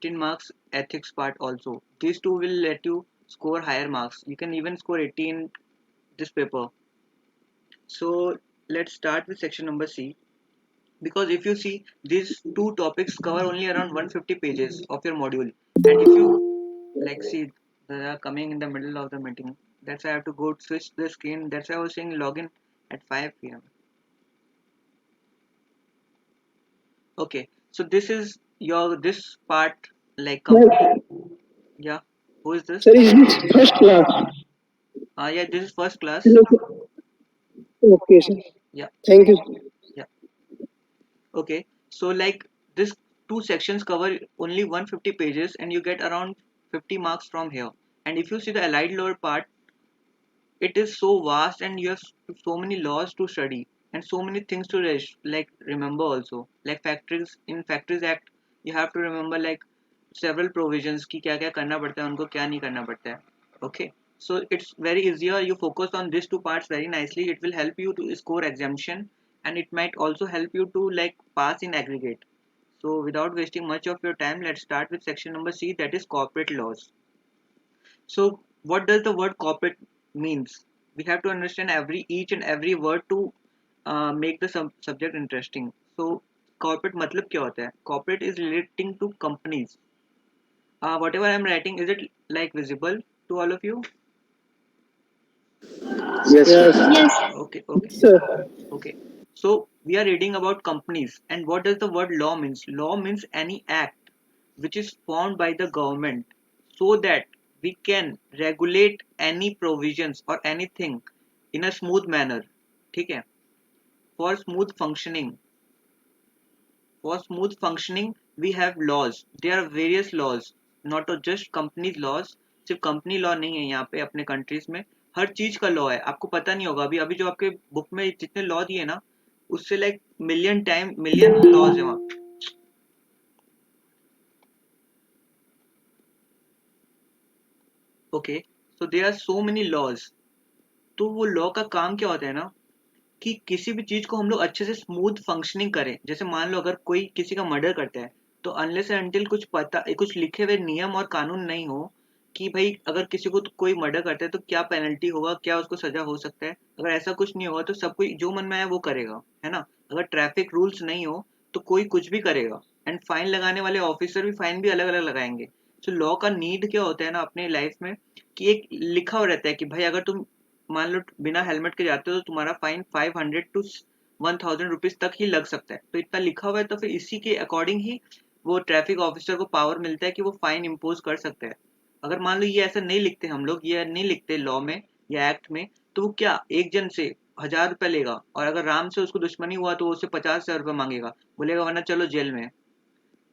15 marks ethics part also. These two will let you score higher marks. You can even score 80 in this paper. So let's start with section number C. Because if you see, these two topics cover only around 150 pages of your module, and if you like see they are coming in the middle of the meeting, that's why I have to go switch the screen. That's why I was saying login at 5 p.m. Okay, so this is your this part like Sir, company. Yeah, who is this? sir, is this first class? Yeah, this is first class. Hello, sir. Okay, sir. Yeah, Thank you. yeah. Okay, so like this two sections cover only 150 pages, and you get around 50 marks from here. And if you see the allied law part, it is so vast, and you have so many laws to study and so many things to like remember also. Like factories in Factories Act, you have to remember like several provisions कि क्या क्या करना पड़ता है उनको क्या नहीं करना पड़ता है. Okay, so it's very easier. You focus on these two parts very nicely. It will help you to score exemption, and it might also help you to like pass in aggregate. So without wasting much of your time, let's start with section number C, that is corporate laws. So what does the word corporate means? We have to understand each and every word to make the subject interesting. So corporate मतलब क्या होता है? Corporate is relating to companies. Whatever I'm writing, is it like visible to all of you? Yes, sir. Yes, Yes. Okay, okay, sir. okay. So we are reading about companies, and what does the word law means? Law means any act which is formed by the government so that we can regulate any provisions or anything in a smooth manner. ठीक है? For smooth functioning, we have laws. There are various laws, not just companies laws. सिर्फ company law नहीं है यहाँ पे अपने countries में. हर चीज का लॉ है. आपको पता नहीं होगा, अभी अभी जो आपके बुक में जितने लॉ दिए ना, उससे लाइक मिलियन लॉज है वहाँ. Okay, so there are so many laws. तो वो लॉ का काम क्या होता है ना, कि किसी भी चीज को हम लोग अच्छे से स्मूथ फंक्शनिंग करें. जैसे मान लो अगर कोई किसी का मर्डर करता है, तो अनलेस एंड अनटिल कुछ लिखे हुए नियम और कानून नहीं हो कि भाई अगर किसी को कोई मर्डर करता है तो क्या पेनल्टी होगा, क्या उसको सजा हो सकता है, अगर ऐसा कुछ नहीं होगा तो सब कोई जो मन में आया वो करेगा, है ना. अगर ट्रैफिक रूल्स नहीं हो तो कोई कुछ भी करेगा, एंड फाइन लगाने वाले ऑफिसर भी फाइन भी अलग अलग लगाएंगे. तो लॉ का नीड क्या होता है ना अपने लाइफ में, कि एक लिखा हुआ रहता है कि भाई अगर तुम मान लो बिना हेलमेट के जाते हो तो तुम्हारा फाइन 500 टू 1000 रुपीज तक ही लग सकता है. तो इतना लिखा हुआ है, तो फिर इसी के अकॉर्डिंग ही वो ट्रैफिक ऑफिसर को पावर मिलता है कि वो फाइन इम्पोज कर सकता है. अगर मान लो ये ऐसा नहीं लिखते, हम लोग ये नहीं लिखते लॉ में या एक्ट में, तो वो क्या एक जन से 1000 रुपया लेगा, और अगर राम से उसको दुश्मनी हुआ तो वो उससे 50,000 रुपया मांगेगा, बोलेगा वरना चलो जेल में.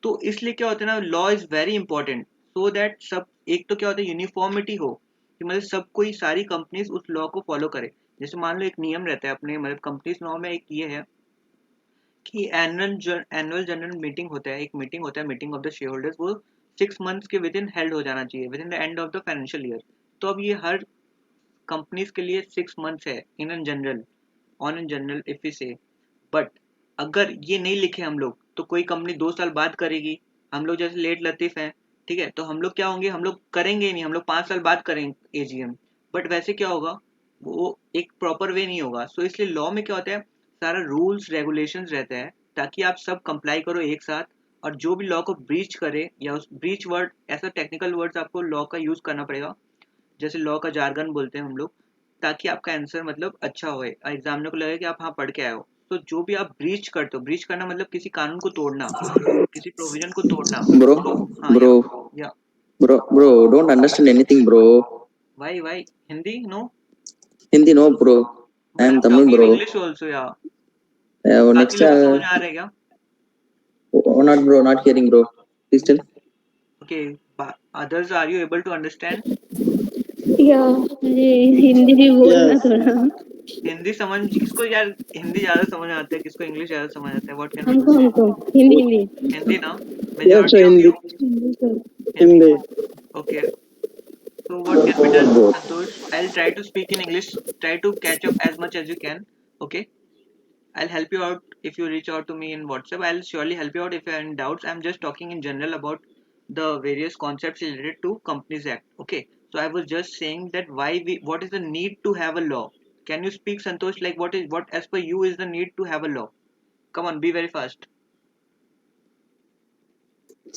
तो इसलिए क्या होता है ना, law is very important, so that सब एक तो क्या होता है यूनिफॉर्मिटी हो, कि मतलब सब कोई सारी कंपनीज उस लॉ को फॉलो करे. जैसे मान लो एक नियम रहता है अपने मतलब कंपनीज लॉ में, एक ये है कि एनुअल जनरल मीटिंग होता है, एक मीटिंग होता है, meeting of the share holders, वो 6 मंथ्स के विद इन हेल्ड हो जाना चाहिए, with in the end of the financial year. तो अब ये हर कंपनीज के लिए 6 मंथ्स है in an general, on in general if you से. बट अगर ये नहीं लिखे हम लोग तो कोई कंपनी 2 साल बाद करेगी. हम लोग जैसे लेट लतीफ हैं, ठीक है, तो हम लोग क्या होंगे, हम लोग करेंगे ही नहीं, हम लोग 5 साल बाद करेंगे एजीएम. बट वैसे क्या होगा, वो एक प्रॉपर वे नहीं होगा. सो इसलिए लॉ में क्या होता है, सारा रूल्स रेगुलेशंस रहता है ताकि आप सब कंप्लाई करो एक साथ. और जो भी लॉ को ब्रीच करे, या उस ब्रीच वर्ड ऐसा टेक्निकल वर्ड्स आपको लॉ का यूज करना पड़ेगा, जैसे लॉ का जार्गन बोलते हैं हम लोग, ताकि आपका आंसर मतलब अच्छा होए, एग्जामिनर को लगे कि आप हाँ पढ़ के आए हो. तो जो भी आप ब्रीच करते हो, ब्रीच करना मतलब किसी कानून को तोड़ना, किसी प्रोविजन को तोड़ना. Bro, तो हाँ, bro, या bro, don't understand anything, bro. भाई Hindi no. Hindi no, bro. I but I am am Tamil, talking in bro. English also या. बाकी Next, लोग को समझ आ रहा है क्या? not bro, not hearing, bro. Please tell. Okay, others are you able to understand? या मुझे हिंदी भी बोलना Yes. थोड़ा. हिंदी समझ किसको यार, हिंदी ज्यादा समझ आता है, किसको इंग्लिश ज्यादा समझ आता है, व्हाट कैन वी डू? हमको हिंदी हिंदी हिंदी ना, Yes, sir. Majority of Hindi. You Hindi sir. Hindi. Hindi. Okay, so what can be done, Santosh? I'll try to speak in English. Try to catch up as much as you can. Okay. I'll help you out if you reach out to me in WhatsApp. I'll surely help you out if you have any doubts. I'm just talking in general about the various concepts related to Companies Act. Okay, so I was just saying that what is the need to have a law? Can you speak, Santosh? Like what as per you is the need to have a law? Come on, be very fast.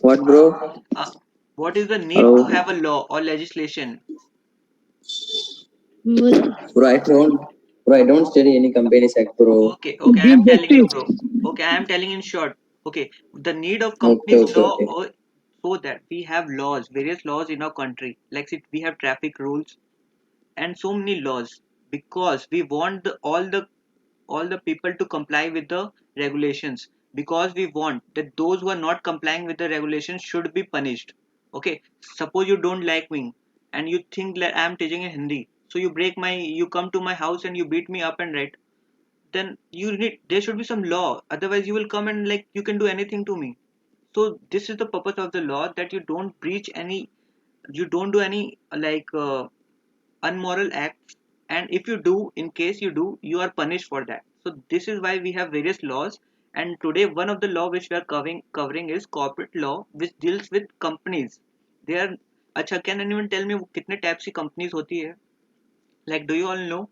What, bro? Uh, what is the need to Hello, have a law or legislation? What? bro. I don't study any companies act, bro. Okay, I Give am telling you, justice. bro. Okay, I am telling in short. Okay, the need of Okay, companies okay, law okay. so that we have laws, various laws in our country. Like we have traffic rules and so many laws because we want all the people to comply with the regulations because we want that those who are not complying with the regulations should be punished. Okay, suppose you don't like me and you think that I am teaching in Hindi, so you come to my house and you beat me up and right, then there should be some law, otherwise you will come and like you can do anything to me. So this is the purpose of the law, that you don't do any unmoral acts, and if you do, in case you do, you are punished for that. So this is why we have various laws, and today one of the law which we are covering is corporate law, which deals with companies. They are अच्छा, can anyone tell me कितने types की companies होती है? Like, do you all know?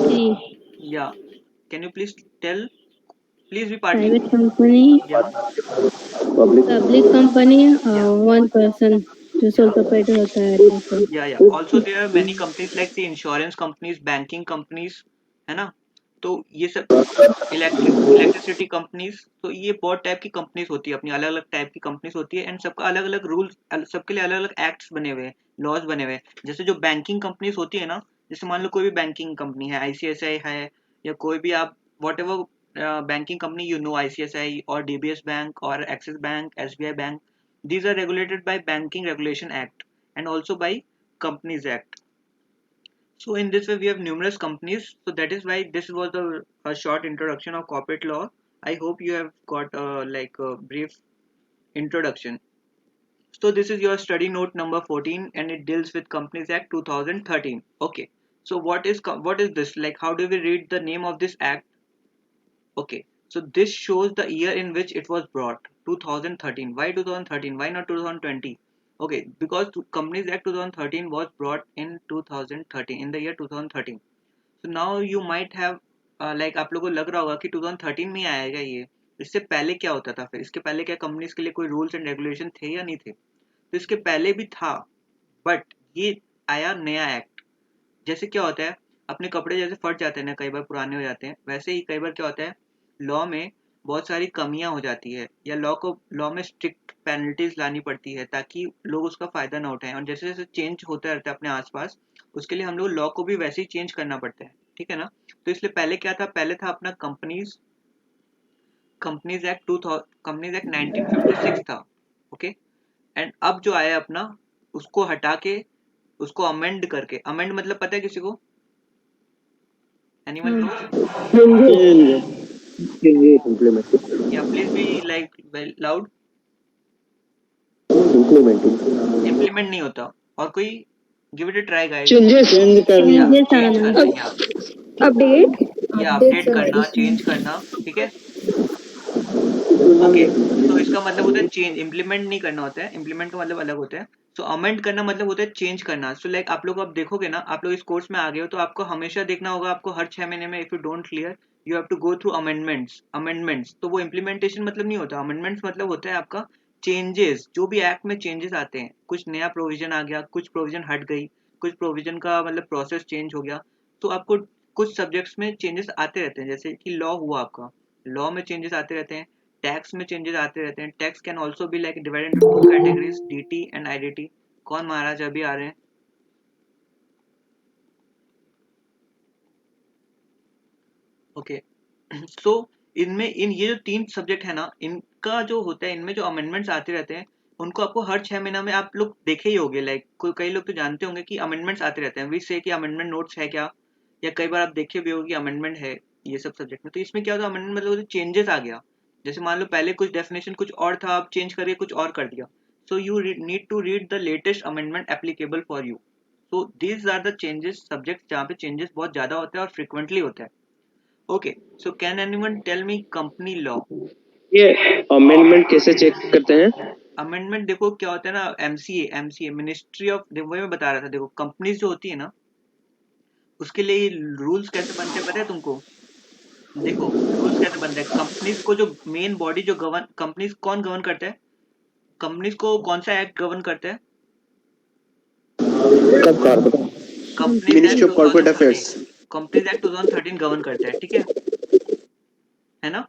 Three. Yeah, can you please tell? Please be partly. Private company, Yeah, public company, yeah, one person जो sole yeah. proprietor होता है ऐसे. Yeah. Also there are many companies like the insurance companies, banking companies, है ना? तो ये सब electricity companies, तो ये बहुत टाइप की कंपनीज होती है, अपनी अलग अलग टाइप की कंपनीज होती है, एंड सबका अलग अलग रूल्स, सबके लिए अलग अलग एक्ट्स बने हुए हैं, लॉज बने हुए हैं। जैसे जो बैंकिंग कंपनीज होती है ना, जैसे मान लो कोई भी बैंकिंग कंपनी है, आईसीआईसीआई है, या कोई भी आप what ever banking company you know, ICICI और डीबीएस बैंक और axis bank, SBI bank, these are regulated by banking regulation act and also by companies act. So in this way we have numerous companies. So that is why this was a short introduction of corporate law. I hope you have got a brief introduction. So this is your study note number 14 and it deals with Companies Act 2013. Okay. So what is this? Like, how do we read the name of this act? Okay. So this shows the year in which it was brought, 2013. Why 2013? Why not 2020? Okay, because Companies Act 2013 was brought in 2013, in the year 2013. So now you might have like आप लोगों को लग रहा होगा कि 2013 में ही आएगा ये, इससे पहले क्या होता था? फिर इसके पहले क्या कंपनीज के लिए कोई रूल्स एंड रेगुलेशन थे या नहीं थे? तो इसके पहले भी था, बट ये आया नया एक्ट। जैसे क्या होता है, अपने कपड़े जैसे फट जाते हैं ना, कई बार पुराने हो जाते हैं, वैसे ही कई बार क्या होता है, लॉ में बहुत सारी कमियां हो जाती है, या लॉ में स्ट्रिक्ट पेनल्टीज लानी पड़ती है ताकि लोग उसका फायदा ना उठाएं, और जैसे जैसे चेंज होता रहता है अपने आसपास, उसके लिए हम लोग लॉ को भी वैसे ही चेंज करना पड़ता है, ठीक है ना? तो इसलिए पहले क्या था, पहले था अपना कंपनीज एक्ट 1956 था। ओके, एंड अब जो आया अपना, उसको हटा के, उसको अमेंड करके, अमेंड मतलब पता है किसी को? Anyone knows? Implement. या please be like loud. Implement नहीं होता, और कोई give it a try guys. Changes. Change या करना. Changes चेंज आना. करना, या Update. अपडेट Updates और करना, addition. चेंज करना, ठीक है? ओके, तो इसका मतलब होता है चेंज, इम्प्लीमेंट नहीं करना होता है, इम्प्लीमेंट का मतलब अलग होता है। सो अमेंड करना मतलब होता है चेंज करना। सो लाइक आप लोग अब देखोगे ना, आप लोग इस कोर्स में आ गए हो, तो आपको हमेशा देखना होगा, आपको हर 6 महीने में, if you don't clear, you have to go through amendments. तो वो इम्प्लीमेंटेशन मतलब नहीं होता, अमेंडमेंट्स मतलब होता है आपका चेंजेस, जो भी एक्ट में चेंजेस आते हैं, कुछ नया प्रोविजन आ गया, कुछ प्रोविजन हट गई, कुछ प्रोविजन का मतलब प्रोसेस चेंज हो गया, तो आपको कुछ सब्जेक्ट्स में चेंजेस आते रहते हैं। जैसे कि लॉ हुआ आपका, लॉ में चेंजेस आते रहते हैं, टैक्स में चेंजेस आते रहते हैं। Tax can also be like divided into two categories, DT and IDT. कौन महाराज अभी आ रहे हैं? ओके, सो इनमें ये जो 3 सब्जेक्ट है ना, इनका जो होता है, इनमें जो अमेंडमेंट्स आते रहते हैं, उनको आपको हर 6 महीना में, आप लोग देखे ही होंगे, लाइक कई लोग तो जानते होंगे कि अमेंडमेंट्स आते रहते हैं। वी से कि अमेंडमेंट नोट्स है क्या, या कई बार आप देखे भी होंगे कि अमेंडमेंट है ये सब सब्जेक्ट में। तो इसमें क्या होता है, अमेंडमेंट मतलब चेंजेस आ गया। जैसे मान लो पहले कुछ डेफिनेशन कुछ और था, आप चेंज करके कुछ और कर दिया, so you need to read the latest amendment applicable for you. So these are the changes subject जहाँ पे चेंजेस बहुत ज्यादा होते हैं और फ्रिक्वेंटली होते हैं। Okay, so can anyone tell me company law? ये अमेंडमेंट कैसे चेक करते हैं? अमेंडमेंट देखो क्या होता है ना, एमसीए मिनिस्ट्री ऑफ, देखो वही मैं बता रहा था, देखो कंपनीज जो होती है ना उसके लिए रूल्स कैसे बनते हैं पता है तुमको? देखो रूल्स कैसे बनते हैं, कंपनीज को जो मेन बॉडी जो गवर्न, कंपनीज कौन गवर्न करता है, कंपनीज को कौन सा एक्ट गवर्न करता है? कब car companies act ministry of corporate 2013, affairs. Companies act 2013 govern करता है, ठीक है ना?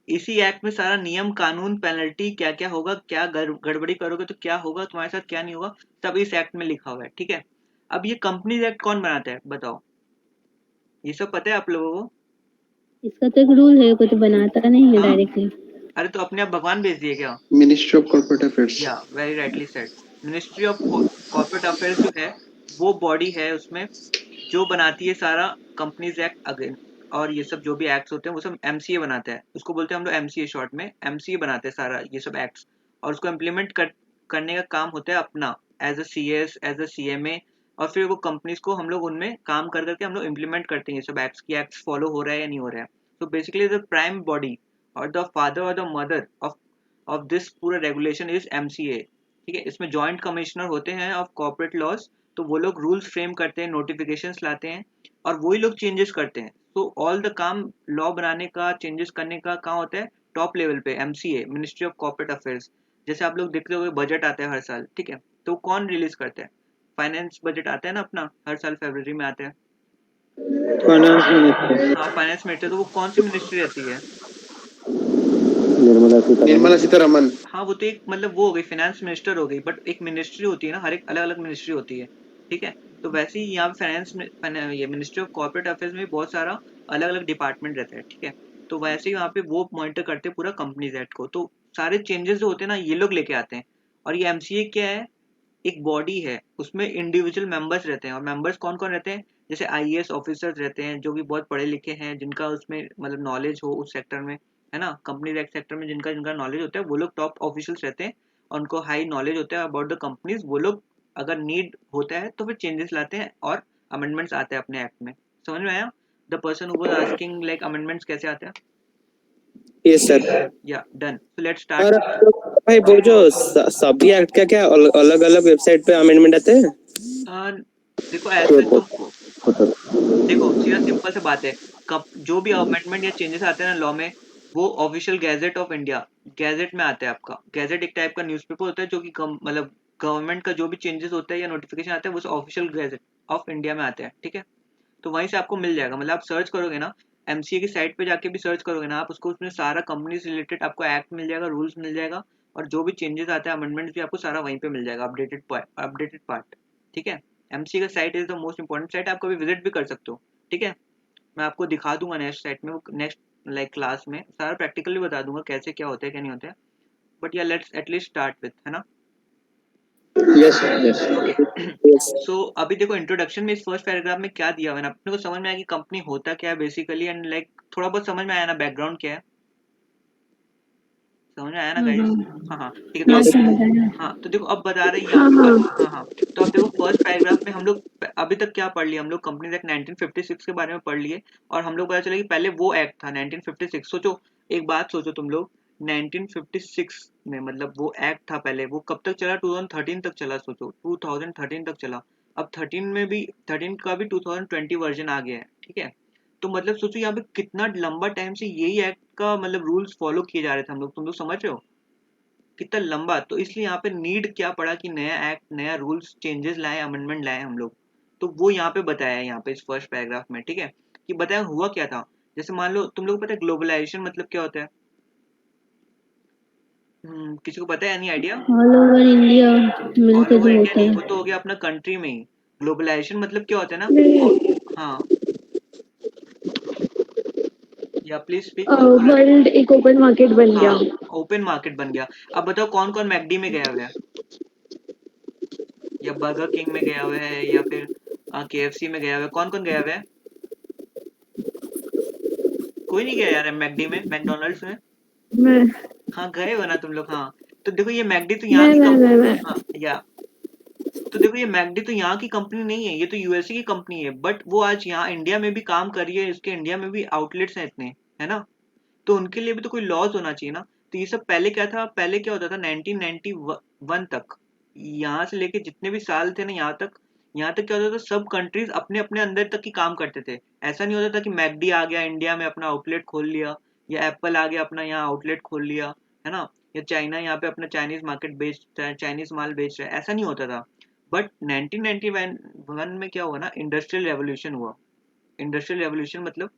इसी एक्ट में सारा नियम कानून पेनल्टी क्या क्या होगा, क्या गड़बड़ी करोगे तो क्या होगा तुम्हारे साथ, क्या नहीं होगा, सब इस एक्ट में लिखा हुआ है, ठीक है? अब ये कंपनीज एक्ट कौन बनाता है बताओ, ये सब पता है आप लोगों को? इसका तो एक रूल है, कोई तो बनाता नहीं है हाँ, डायरेक्टली। अरे तो अपने आप भगवान भेज दिए क्या? Ministry of corporate affairs. Yeah very rightly said, ministry of corporate affairs जो है वो बॉडी है उसमें जो बनाती है सारा कंपनीज एक्ट अगेन, और ये सब जो भी एक्ट्स होते हैं वो सब एमसीए बनाता है, उसको बोलते हैं हम लोग एमसीए, शॉर्ट में एमसीए बनाते हैं सारा ये सब एक्ट्स, और उसको इम्प्लीमेंट करने का काम होता है अपना as a CS, as a CMA, और फिर वो कंपनीज को हम लोग उनमें काम कर करके हम लोग इम्प्लीमेंट करते हैं ये सब एक्ट्स, की एक्ट्स फॉलो हो रहा है या नहीं हो रहा है। तो बेसिकली द प्राइम बॉडी और द फादर और द मदर ऑफ दिस पूरा रेगुलेशन इज एमसीए, ठीक है? इसमें जॉइंट कमिश्नर होते हैं ऑफ कॉर्पोरेट लॉज, तो वो लोग रूल्स फ्रेम करते हैं, नोटिफिकेशंस लाते हैं, और वही लोग चेंजेस करते हैं। तो ऑल द काम लॉ बनाने का, चेंजेस करने का कहाँ होता है? टॉप लेवल पे MCA, ministry of corporate affairs. जैसे आप लोग देखते हो बजट आता है हर साल, ठीक है? तो कौन रिलीज करता है? फाइनेंस बजट आता है ना अपना, हर साल फरवरी में आता है। फाइनेंस मिनिस्टर हाँ फाइनेंस मिनिस्टर, तो वो कौन सी मिनिस्ट्री रहती है? निर्मला सीतारमन। हाँ वो तो एक मतलब वो हो गई, फाइनेंस मिनिस्टर हो गई, बट एक मिनिस्ट्री होती है ना, हर एक अलग अलग मिनिस्ट्री होती है, ठीक है? तो वैसे ही यहाँ पे ये मिनिस्ट्री ऑफ कॉर्पोरेट अफेयर्स में बहुत सारा अलग अलग डिपार्टमेंट रहता है, ठीक है? तो वैसे ही वहाँ पे वो मॉनिटर करते हैं पूरा कंपनीज एक्ट को, तो सारे चेंजेस जो होते हैं ना ये लोग लेके आते हैं। और ये एमसीए क्या है? एक बॉडी है, उसमें इंडिविजुअल मेंबर्स रहते हैं, और मेंबर्स कौन कौन रहते हैं? जैसे आईएएस ऑफिसर्स रहते हैं जो कि बहुत पढ़े लिखे हैं, जिनका उसमें मतलब नॉलेज हो उस सेक्टर में, है ना? कंपनी एक्ट सेक्टर में जिनका जिनका नॉलेज होता है वो लोग टॉप ऑफिशियल्स रहते हैं, और उनको हाई नॉलेज होता है अबाउट द कंपनीज। वो लोग अगर नीड होता है तो फिर चेंजेस लाते हैं और अमेंडमेंट्स आते हैं अपने एक्ट में। समझ में आया? The person who was asking like amendments कैसे आते हैं? Yes sir. या डन, सो लेट्स और स्टार्ट। भाई वो जो सभी एक्ट का क्या अलग अलग वेबसाइट पे अमेंडमेंट आते हैं? देखो ऐसे तुमको, देखो सीधा सिंपल से बात है, कब जो भी अमेंडमेंट या चेंजेस आते हैं ना लॉ में, वो official gazette of India, gadget में आता है आपका। गैजेट एक टाइप का न्यूज़पेपर होता है जो कि मतलब गवर्नमेंट का जो भी चेंजेस होता है या नोटिफिकेशन आता है वो ऑफिशियल गैजेट ऑफ इंडिया में आता है, ठीक है? तो वहीं से आपको मिल जाएगा, मतलब आप सर्च करोगे ना एमसीए की साइट पे जाके भी सर्च करोगे ना आप उसको, उसमें सारा कंपनी से रिलेटेड आपको एक्ट मिल जाएगा, रूल्स मिल जाएगा, और जो भी चेंजेस आते हैं अमेंडमेंट्स भी आपको सारा वहीं पे मिल जाएगा, अपडेटेड पार्ट, ठीक है? एमसीए का site is the most important site, आप कभी विजिट भी कर सकते हो, ठीक है? मैं आपको दिखा दूंगा नेक्स्ट साइट में, वो नेक्स्ट लाइक क्लास में सारा प्रैक्टिकली बता दूंगा कैसे क्या होता है क्या नहीं होता है। बट या लेट्स एटलीस्ट स्टार्ट विथ, है ना? Yes yes okay yes. So अभी देखो इंट्रोडक्शन में इस फर्स्ट पैराग्राफ में क्या दिया हुआ है ना, अपने को समझ में आया कि कंपनी होता क्या है बेसिकली, एंड लाइक थोड़ा बहुत समझ में आया ना बैकग्राउंड क्या है? समझ में आया ना हाँ गाइस? हाँ हाँ हाँ ठीक है, तो हाँ, अब समझ आया। हाँ तो देखो अब बता रहे हैं यहाँ हाँ पे हाँ हाँ हाँ, तो अब देखो फर्स्ट पैराग्राफ में हम लोग अभी तक क्या पढ़ लिया हम लोग, कंपनीज एक्ट 1956 के बारे में पढ़ लिए, और हम लोग पता चला कि पहले वो एक्ट था 1956। सोचो, एक बात सोचो तुम लोग, 1956 में मतलब वो एक्ट था पहले, वो कब तक चला? 2013 तक चला, सोचो 2013 तक चला। अब 13 में भी 13 का भी 2020 वर्जन आ गया है, ठीक है? तो मतलब सोचो यहाँ पे कितना लंबा टाइम से यही एक्ट का मतलब रूल्स फॉलो किए जा रहे थे हम लोग, तुम लोग समझ रहे हो कितना लंबा? तो इसलिए यहाँ पे नीड क्या पड़ा कि नया एक्ट, नया रूल्स, चेंजेस लाए, अमेंडमेंट लाए हम लोग। तो वो यहाँ पे बताया है, यहाँ पे इस फर्स्ट पैराग्राफ में, ठीक है? कि बताया हुआ क्या था। जैसे मान लो तुम लोग पता है ग्लोबलाइजेशन मतलब क्या होता है? किसी को पता है? Any idea? All over India all मिलके ओवर जो इंडिया होता नहीं, है। वो तो हो गया अपना कंट्री में ही। ग्लोबलाइजेशन मतलब क्या होता है ना, हाँ, या प्लीज स्पीक। वर्ल्ड एक ओपन मार्केट बन गया। हाँ ओपन मार्केट बन गया। अब बताओ कौन कौन मैकडी में गया हुआ है, या बर्गर किंग में गया हुआ है, या फिर केएफसी में गया हुआ है? कौन कौन गया हुआ है? कोई नहीं गया यार मैकडी में, मैकडोनल्ड्स में? मैं हाँ गए हो ना तुम लोग, हाँ। तो देखो ये मैकडी तो यहाँ की मैं हाँ या तो देखो ये मैकडी तो यहाँ की कंपनी नहीं है, ये तो यूएसए की कंपनी है, बट वो आज यहाँ इंडिया में भी काम कर रही है, इसके इंडिया में भी आउटलेट्स हैं इतने, है ना? तो उनके लिए भी तो कोई लॉज होना चाहिए ना। तो ये सब पहले क्या था, पहले क्या होता था 1991 तक, यहाँ से लेके जितने भी साल थे ना यहाँ तक क्या होता था, सब कंट्रीज अपने अपने अंदर तक ही काम करते थे। ऐसा नहीं होता था कि मैकडी आ गया इंडिया में अपना आउटलेट खोल लिया, या एप्पल आ गया अपना यहाँ आउटलेट खोल लिया, है ना, या चाइना यहाँ पे अपना चाइनीज मार्केट बेचता है, चाइनीज माल बेच रहा है, ऐसा नहीं होता था। बट 1991 में क्या हुआ ना, इंडस्ट्रियल रेवोल्यूशन हुआ। इंडस्ट्रियल रेवोल्यूशन मतलब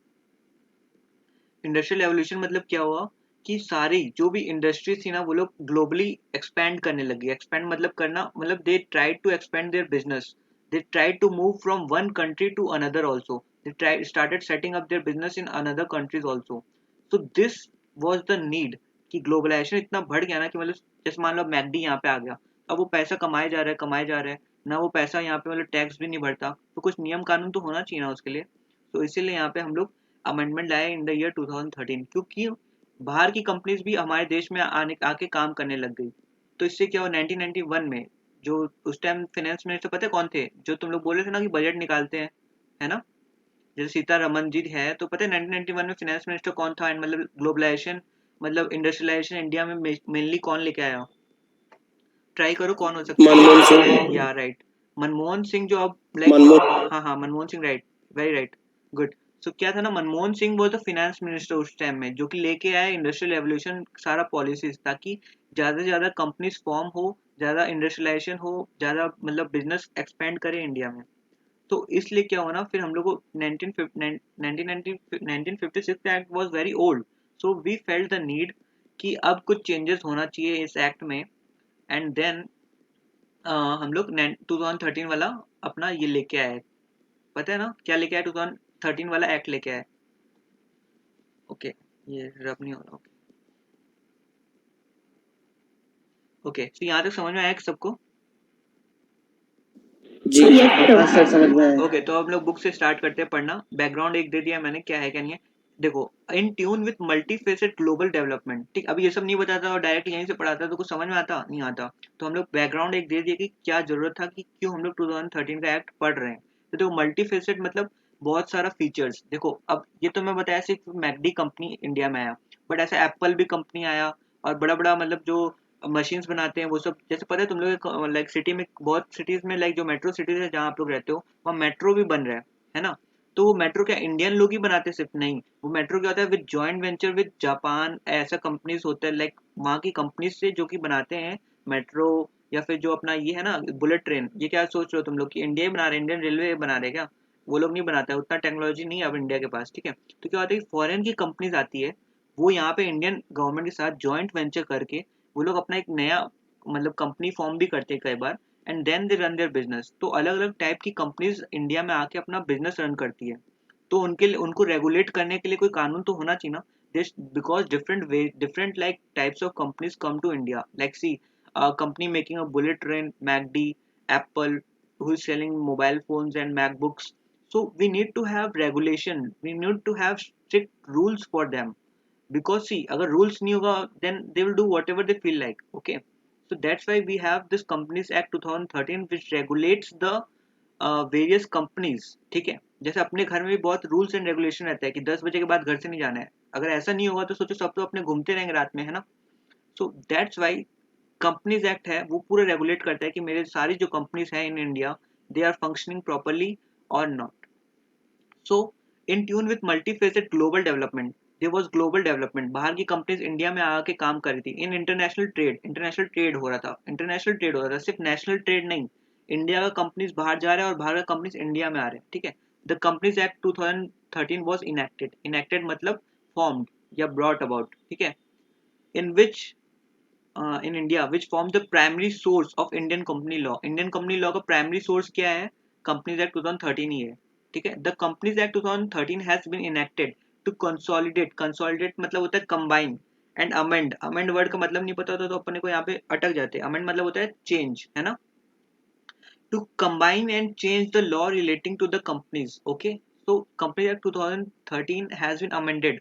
इंडस्ट्रियल रेवोल्यूशन मतलब क्या हुआ कि सारी जो भी इंडस्ट्रीज थी ना वो लोग ग्लोबली एक्सपैंड करने लगी। एक्सपैंड मतलब करना, मतलब they try to expand their business, they try to move from one country to another also, they try started setting up their business in another countries also. So this was the need कि globalization इतना बढ़ गया ना कि मतलब जैसे मान लो McD यहाँ पे आ गया, अब वो पैसा कमाए जा रहा है ना, वो पैसा यहाँ पे मतलब टैक्स भी नहीं भरता, तो कुछ नियम कानून तो होना चाहिए ना उसके लिए। तो इसीलिए यहाँ पे हम लोग अमेंडमेंट लाया इन द ईयर 2013, क्योंकि बाहर की कंपनीज भी हमारे देश में आके काम करने लग गई। तो इससे क्या हुआ 1991 में, जो उस टाइम फाइनेंस मिनिस्टर पता है कौन थे, जो तुम लोग बोल रहे थे ना कि बजट निकालते हैं, है ना, जैसे सीतारमन जी है, तो पता है 1991 में फाइनेंस मिनिस्टर कौन था, एंड मतलब ग्लोबलाइजेशन मतलब इंडस्ट्रियलाइजेशन इंडिया में मेनली कौन लेके आया, ट्राई करो कौन हो सकता मनमोहन है। सिंह। या राइट, मनमोहन सिंह, जो अब लाइक, मनमोहन। हाँ हाँ Manmohan Singh, right, very right, good. So क्या था ना, मनमोहन सिंह वो तो फिनेंस मिनिस्टर उस टाइम में, जो कि लेके आया इंडस्ट्रियल रेवोल्यूशन सारा पॉलिसीज, ताकि ज्यादा से ज्यादा कंपनीज फॉर्म हो, ज्यादा इंडस्ट्रियलाइजेशन हो, ज्यादा मतलब बिजनेस एक्सपेंड करे इंडिया में। तो इसलिए क्या हुआ ना, फिर हम लोग को 1956 act was very old, so we felt the need कि अब कुछ चेंजेस होना चाहिए इस एक्ट में। एंड देन हम लोग 2013 वाला अपना ये लेके आए, पता है ना क्या लेके आए, 2013 वाला एक्ट लेके आए। ओके, ये रब नहीं हो रहा। ओके ओके, तो यहाँ तक समझ में आया कि सबको? जी। यस हाँ सर। सर समझ में आया। ओके, तो हम लोग बुक से स्टार्ट करते हैं पढ़ना। बैकग्राउंड एक दे दिया मैंने, क्या है क्या नहीं है। देखो, इन tune with multi facet global development, ठीक, अभी ये सब नहीं बताता और डायरेक्ट यहीं से पढ़ाता तो कुछ समझ में आता नहीं आता। तो हम लोग बैकग्राउंड एक दे दिया कि क्या जरूरत था, कि क्यों हम लोग 2013 का एक्ट पढ़ रहे हैं। तो देखो, मल्टी फेसेड मतलब बहुत सारा फीचर्स। देखो अब ये तो मैं बताया सिर्फ मैकडी कंपनी इंडिया में आया, बट ऐसा एप्पल भी कंपनी आया, और बड़ा बड़ा मतलब जो मशीन्स बनाते हैं वो सब, जैसे पता है तुम लोग लाइक सिटी में, बहुत सिटीज में, लाइक जो मेट्रो सिटीज है जहाँ आप लोग रहते हो, वहाँ मेट्रो भी बन रहा है ना। तो वो मेट्रो क्या इंडियन लोग ही बनाते हैं सिर्फ नहीं, वो मेट्रो क्या होता है with joint venture with Japan, ऐसा कंपनीज होता है, लाइक वहाँ की कंपनीज से जो कि बनाते हैं मेट्रो, या फिर जो अपना ये है ना बुलेट ट्रेन, ये क्या सोच रहे हो तुम लोग कि इंडिया ही बना रहे हैं, इंडियन रेलवे बना रहे हैं क्या? वो लोग नहीं बनाता है, उतना टेक्नोलॉजी नहीं है अब इंडिया के पास, ठीक है। तो क्या होता है कि फॉरेन की कंपनीज आती है, वो यहाँ पे इंडियन गवर्नमेंट के साथ जॉइंट वेंचर करके वो लोग अपना एक नया मतलब कंपनी फॉर्म भी करते हैं कई बार, and then they run their business. तो अलग अलग टाइप की कंपनीज इंडिया में आके अपना बिजनेस रन करती है। तो उनके लिए, उनको रेगुलेट करने के लिए कोई कानून तो होना चाहिए ना। This because different like types of companies come to India, like see company making a bullet train, McD, Apple, who is selling mobile phones and macbooks. So we need to have regulation, we need to have strict rules for them, because see अगर rules नहीं होगा then they will do whatever they feel like, okay. So that's why we have this companies act 2013 which regulates the various companies, ठीक है। जैसे अपने घर में भी बहुत रूल्स एंड रेगुलेशन रहता है कि 10 बजे के बाद घर से नहीं जाना है, अगर ऐसा नहीं होगा तो सोचो सब तो अपने घूमते रहेंगे रात में, है ना। So that's why companies act है, वो पूरा रेगुलेट करता है कि मेरे सारी जो कंपनीज हैं in India, they are functioning properly और not. So in tune with multifaceted global development, there was global development, बाहर की कंपनीज इंडिया में आके काम कर रही थी। इन इंटरनेशनल ट्रेड हो रहा था, इंटरनेशनल ट्रेड हो रहा था, सिर्फ नेशनल ट्रेड नहीं। इंडिया का कंपनीज बाहर जा रहे हैं और बाहर का कंपनीज इंडिया में आ रहे हैं, ठीक है। The companies act 2013 was enacted, enacted मतलब फॉर्म्ड या ब्रॉट अबाउट, ठीक है, इन विच in India, which form the primary source of Indian company law. Indian company law का primary source क्या है? Companies Act 2013 ही है, ठीक है। The Companies Act 2013 has been enacted to consolidate, consolidate मतलब होता है combine, and amend, amend word का मतलब नहीं पता होता तो अपने को यहाँ पे अटक जाते हैं। amend मतलब होता है change, है ना, to combine and change the law relating to the companies, okay. So Companies Act 2013 has been amended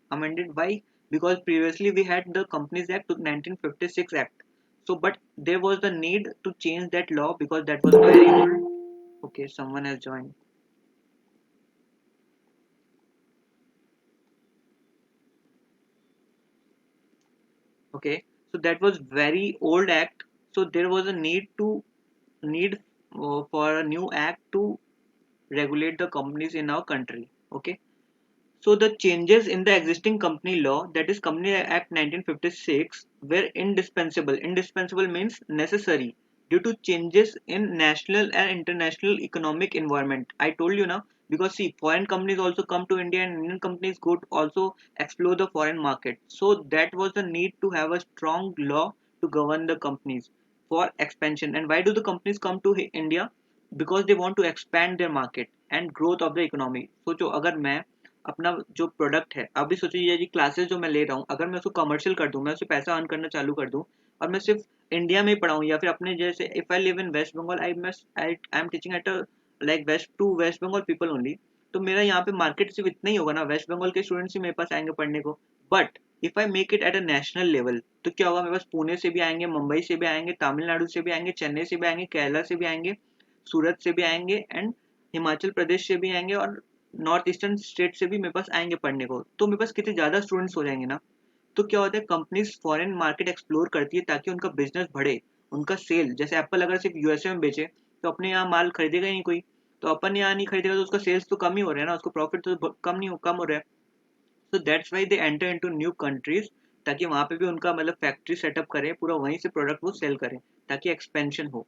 why? Because previously we had the Companies Act 1956 Act, so but there was the need to change that law because that was very old. Okay, someone has joined. Okay, so that was very old act, so there was a need for a new act to regulate the companies in our country. Okay, so the changes in the existing company law, that is Company Act 1956, were indispensable. Indispensable means necessary due to changes in national and international economic environment. I told you now, because see, foreign companies also come to India and Indian companies go to also explore the foreign market. So that was the need to have a strong law to govern the companies for expansion. And why do the companies come to India? Because they want to expand their market and growth of the economy. सोचो अगर मैं अपना जो product है, अभी सोचिए ये जी classes जो मैं ले रहा हूँ, अगर मैं उसको कमर्शियल कर दूँ, मैं उससे पैसा अर्न करना चालू कर दूँ और मैं सिर्फ इंडिया में ही पढ़ाऊँ, या फिर अपने जैसे if I live in West Bengal, I am teaching at like West Bengal people only, तो मेरा यहाँ पे मार्केट सिर्फ इतना ही होगा ना, वेस्ट बंगाल के स्टूडेंट्स ही मेरे पास आएंगे पढ़ने को. But if I make it at a national level, तो क्या होगा, मेरे पास पुणे से भी आएंगे, मुंबई से भी आएंगे, तमिलनाडु से भी आएंगे, चेन्नई से भी आएंगे, केरला से भी आएंगे, सूरत से भी आएंगे एंड हिमाचल प्रदेश से भी आएंगे और नॉर्थ ईस्टर्न स्टेट से भी मेरे पास आएंगे पढ़ने को. तो मेरे पास कितने ज़्यादा स्टूडेंट्स हो जाएंगे ना. तो क्या होता है, कंपनीज फॉरेन मार्केट एक्सप्लोर करती है ताकि उनका बिजनेस बढ़े, उनका सेल. जैसे एप्पल अगर सिर्फ यूएसए में बेचे तो अपने यहाँ माल खरीदेगा ही नहीं कोई, तो अपन यहाँ नहीं खरीदेगा तो उसका सेल्स तो कम ही हो रहा है ना, उसको प्रॉफिट तो कम हो रहा है. तो that's why they enter into new countries, ताकि वहाँ पे भी उनका मतलब फैक्ट्री सेटअप करें, पूरा वहीं से प्रोडक्ट वो सेल करें ताकि एक्सपेंशन हो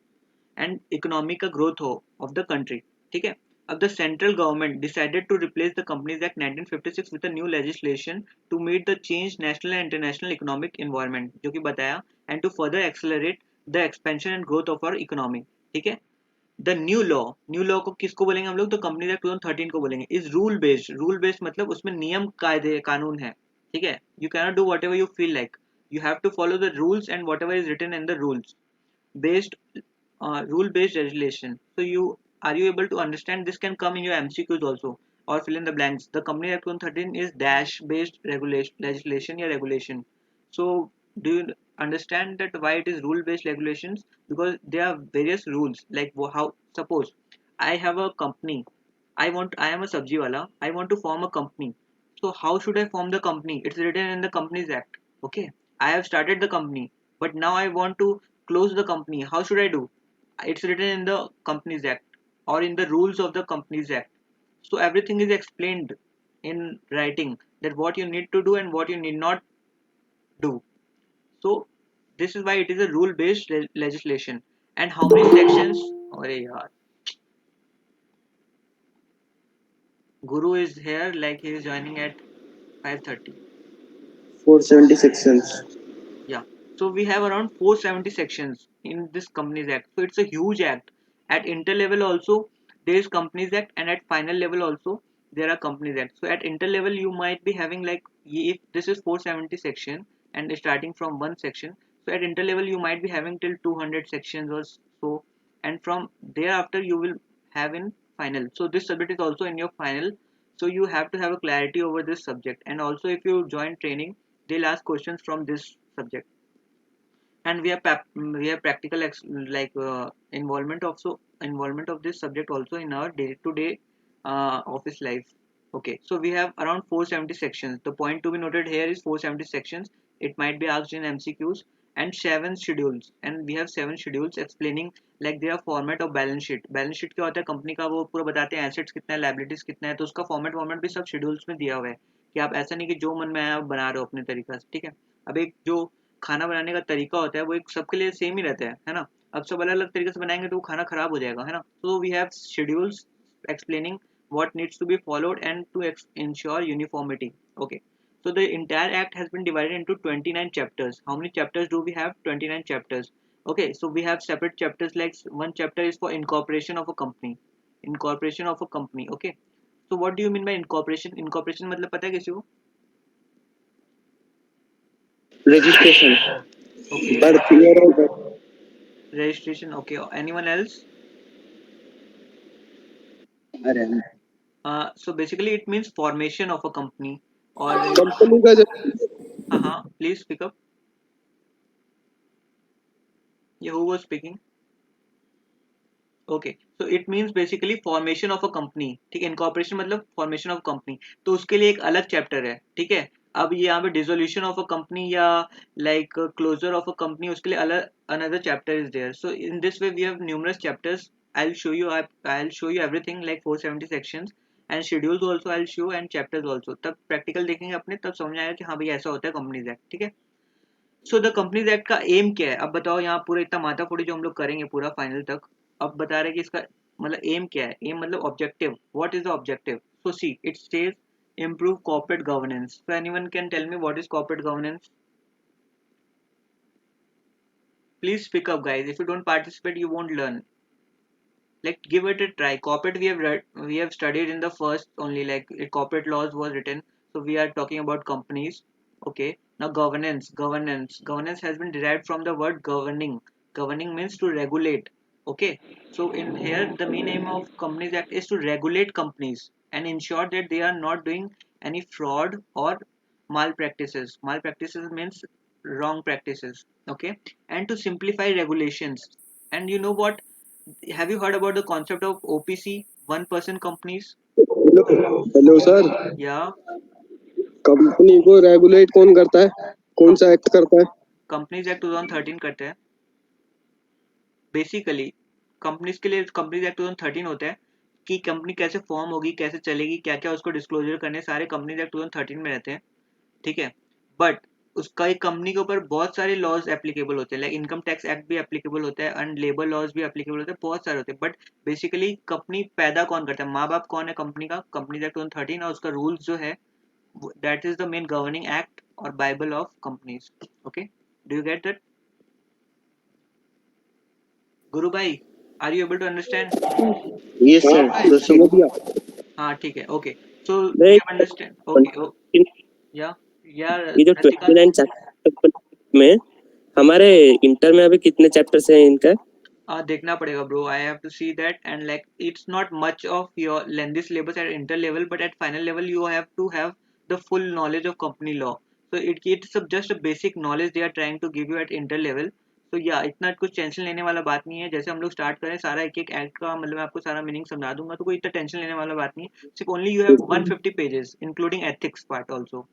एंड इकोनॉमी का ग्रोथ हो ऑफ द कंट्री. ठीक है. अब the central government decided to replace the companies act 1956 with a new legislation to meet the change national and international economic environment, जो कि बताया, and to further accelerate the expansion and growth of our economy. ठीक है. The new law को किसको बोलेंगे हम लोग, तो कंपनी एक्ट 2013 को बोलेंगे. इज रूल बेस्ड मतलब उसमें नियम कायदे कानून है. ठीक है. You can not do whatever you feel like, you have to follow the rules and whatever is written in the rules based rule based regulation. So you are you able to understand, this can come in your MCQs also, or fill in the blanks. The Company Act 2013 is dash based regulation legislation या regulation. So do you understand that why it is rule based regulations? Because there are various rules, like how, suppose I have a company, I am a sabji wala, I want to form a company. So how should I form the company? It's written in the Companies Act. Okay, I have started the company, but now I want to close the company. How should I do? It's written in the Companies Act or in the rules of the Companies Act. So everything is explained in writing, that what you need to do and what you need not do. So this is why it is a rule based legislation. And how many sections? Arey yaar. Guru is here, like he is joining at 5:30. 470 sections. Yeah. So we have around 470 sections in this Companies Act. So it's a huge act. At inter level also there is Companies Act, and at final level also there are Companies Act. So at inter level you might be having like, if this is 470 section and starting from one section, so at inter level you might be having till 200 sections or so, and from thereafter you will have in final. So this subject is also in your final. So you have to have a clarity over this subject, and also if you join training, they'll ask questions from this subject. And we have practical involvement of this subject also in our day to day office life. Okay, so we have around 470 sections. The point to be noted here is 470 sections. It might be asked in MCQs. And 7 schedules, and we have 7 schedules explaining like their format of balance sheet. Balance sheet क्या होता है, company का वो पूरा बताते हैं, assets कितना है, लाइबिलिटीज कितना है, तो उसका फॉर्मेट भी सब शेड्यूल्स में दिया हुआ है, कि आप ऐसा नहीं कि जो मन में आया आप बना रहे हो अपने तरीका से. ठीक है. अब एक जो खाना बनाने का तरीका होता है वो एक सबके लिए सेम ही रहता है ना. अब सब अलग अलग तरीके से बनाएंगे तो वो खाना खराब हो जाएगा, है ना. तो we have schedules explaining what needs to be followed and to ensure uniformity. Okay, so the entire act has been divided into 29 chapters. How many chapters do we have? 29 chapters. Okay, so we have separate chapters, like one chapter is for incorporation of a company. Okay, so what do you mean by incorporation मतलब पता है किसी को? Registration. Okay, Birth year or birth. registration. Okay, anyone else? So basically it means formation of a company or company का जब please speak up. Yeah, who was speaking? Okay, so it means basically formation of a company. ठीक है. Incorporation मतलब formation of company, तो उसके लिए एक अलग चैप्टर है. ठीक है. अब ये यहाँ पे डिसोल्यूशन ऑफ अ कंपनी या like closure of a company, उसके लिए अलग another chapter is there. So in this way we have numerous chapters. I'll show you everything like 470 sections and schedules also I'll show and chapters also. तब practical देखेंगे अपने, तब समझ आएगा कि हाँ भाई ऐसा होता है कंपनीज एक्ट. ठीक है. सो द कंपनीज एक्ट का एम क्या है, अब बताओ. यहाँ पूरा इतना माथाफोड़ी जो हम लोग करेंगे पूरा फाइनल तक, अब बता रहे हैं कि इसका मतलब एम क्या है. एम मतलब objective. What is the objective? So see it says improve corporate governance. So anyone can tell me what is corporate governance? Please speak up, guys. If you don't participate, you won't learn. Like give it a try. Corporate we have read, we have studied in the first only, like corporate laws was written. So we are talking about companies. Okay. Now governance has been derived from the word governing. Governing means to regulate. Okay. So in here the main aim of Companies Act is to regulate companies and ensure that they are not doing any fraud or malpractices. Malpractices means wrong practices. Okay. And to simplify regulations. And you know what, have you heard about the concept of OPC, one person companies? Hello sir, Yeah, company को regulate कौन करता है? कौन सा act करता है? Companies act 2013 करते हैं बेसिकली. कंपनीज के लिए कंपनीज एक्ट 2013 होता है कि कंपनी कैसे फॉर्म होगी, कैसे चलेगी, क्या क्या उसको डिस्क्लोजर करने, सारे कंपनीज एक्ट 2013 में रहते हैं. ठीक है. बट उसका एक कंपनी के ऊपर बहुत सारे लॉज एप्लीकेबल होते हैं, लाइक इनकम टैक्स एक्ट भी एप्लीकेबल होता है एंड लेबर लॉज भी एप्लीकेबल होते हैं, बहुत सारे होते हैं. बट बेसिकली कंपनी पैदा कौन करता है, माँ बाप कौन है कंपनी का, कंपनीज एक्ट 2013, और उसका रूल्स जो है that is the main governing act or bible of companies. Okay, do you get that? Guru bhai, are you able to understand? Yes, sir. समझ Proceed. गया. हाँ ठीक है. Okay, so नहीं, you have understand. Okay. Oh, yeah, yeah, ये जो Rastikant. 29 chapter में हमारे इंटर में अभी कितने चैप्टर्स हैं इनका? देखना पड़ेगा bro. I have to see that, and like it's not much of your lengthy syllabus at inter level, but at final level you have to have the full knowledge of company law. So it's just a basic knowledge they are trying to give you at inter level. तो या इतना कुछ tension लेने वाला बात नहीं है. जैसे हम लोग स्टार्ट करें सारा एक एक एक्ट का मतलब मैं आपको सारा मीनिंग समझा दूंगा, तो कोई इतना टेंशन लेने वाला बात नहीं है. सिर्फ only you have 150 pages including ethics part also.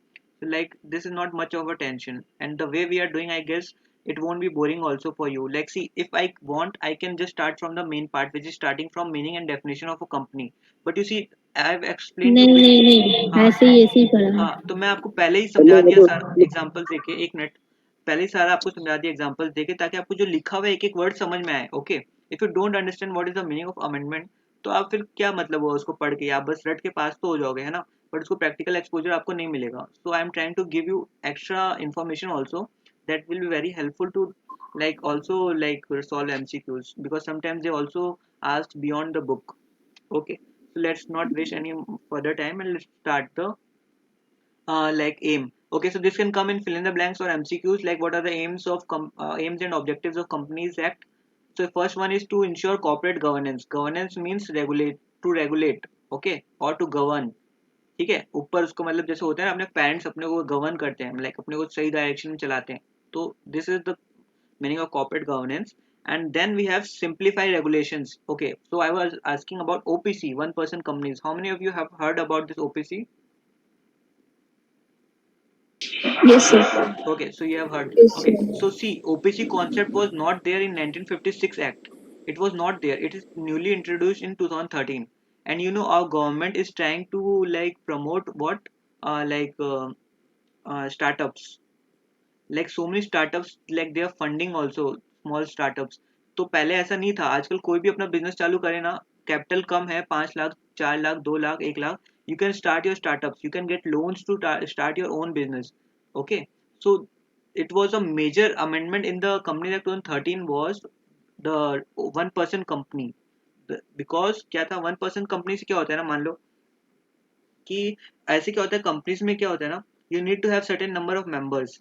Like this is not much of a tension, and the way we are doing, I guess it won't be boring also for you. Like see, if I want, I can just start from the main part, which is starting from meaning and definition of a company. But you see, I've explained you. नहीं हाँ ऐसे ही पढ़ा है. हाँ, तो मैं आपको पहले ही हेलो समझा दिया हेलो सारा एग्जांपल देके. एक मिनट, पहले ही सारा आपको समझा दिया एग्जांपल्स देके, ताकि आपको जो लिखा हुआ है एक एक वर्ड समझ में आए. Okay. If you don't understand what is the meaning of amendment, तो आप फिर क्या मतलब हुआ उसको पढ़ के, आप बस रट के पास तो हो जाओगे, है ना. बट उसको प्रैक्टिकल एक्सपोजर आपको नहीं मिलेगा. So I am trying to give you extra information also that will be very helpful to like also like solve MCQs, because sometimes they also ask beyond the book. Okay, so let's not waste any further time and let's start the like aim. Okay, so this can come in fill in the blanks or MCQs, like what are the aims of aims and objectives of Companies Act. So first one is to ensure corporate governance. Governance means regulate, to regulate. Okay, or to govern. ठीक है. ऊपर उसको मतलब जैसे होता है ना, अपने पेरेंट्स अपने को गवर्न करते हैं, लाइक अपने को सही डायरेक्शन में चलाते हैं. तो this is the meaning of corporate governance. And then we have simplify regulations. Okay, so I was asking about OPC, one person companies. How many of you have heard about this OPC? Yes, sir. Okay, so you have heard. Yes, sir. Okay, so see, OPC concept was not there in 1956 Act. It was not there. It is newly introduced in 2013. And you know our government is trying to like promote what startups. Like so many startups, like they are funding also small startups. तो पहले ऐसा नहीं था. आजकल कोई भी अपना business चालू करे ना, कैपिटल कम है, 5 lakh, 4 lakh, 2 lakh, 1 lakh, you can start your startups, you can get loans to start your own business. Okay, so it was a major amendment in the Company Act 2013 was the one person company. Because क्या था, one person company से क्या होता है ना, मान लो कि ऐसे क्या होता है कंपनीज में, क्या होता है ना, you need to have certain number of members.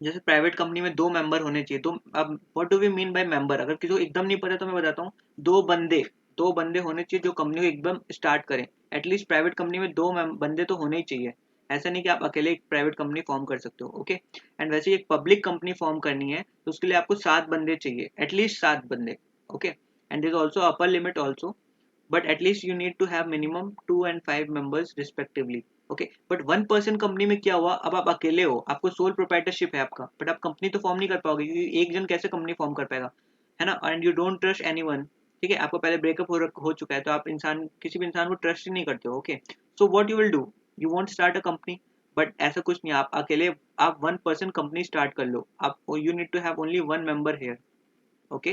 जैसे प्राइवेट कंपनी में 2 मेंबर होने चाहिए. तो अब what do we mean by member, अगर किसी को एकदम नहीं पता तो मैं बताता हूँ. दो बंदे होने चाहिए जो कंपनी को एकदम स्टार्ट करें. एटलीस्ट प्राइवेट कंपनी में बंदे तो होने ही चाहिए. ऐसा नहीं कि आप अकेले एक प्राइवेट कंपनी फॉर्म कर सकते हो. ओके. एंड वैसे एक पब्लिक कंपनी फॉर्म करनी है तो उसके लिए आपको 7 बंदे चाहिए, एटलीस्ट 7 बंदे. Okay. And there is also upper limit also, but at least you need to have minimum 2 and 5 members respectively. Okay, but 1% company में क्या हुआ, अब आप अकेले हो, आपको सोल प्रोप्राइटरशिप है आपका, बट आप कंपनी तो फॉर्म नहीं कर पाओगे क्योंकि एक जन कैसे कंपनी फॉर्म कर पाएगा, है ना। And you don't trust anyone, ठीक है, आपको पहले ब्रेकअप हो चुका है, तो आप किसी भी इंसान को ट्रस्ट ही नहीं करते हो। Okay, so what you will do, you want start a company, but ऐसा कुछ नहीं, आप अकेले आप 1% कंपनी स्टार्ट कर लो, आप you need to have only one member here. Okay,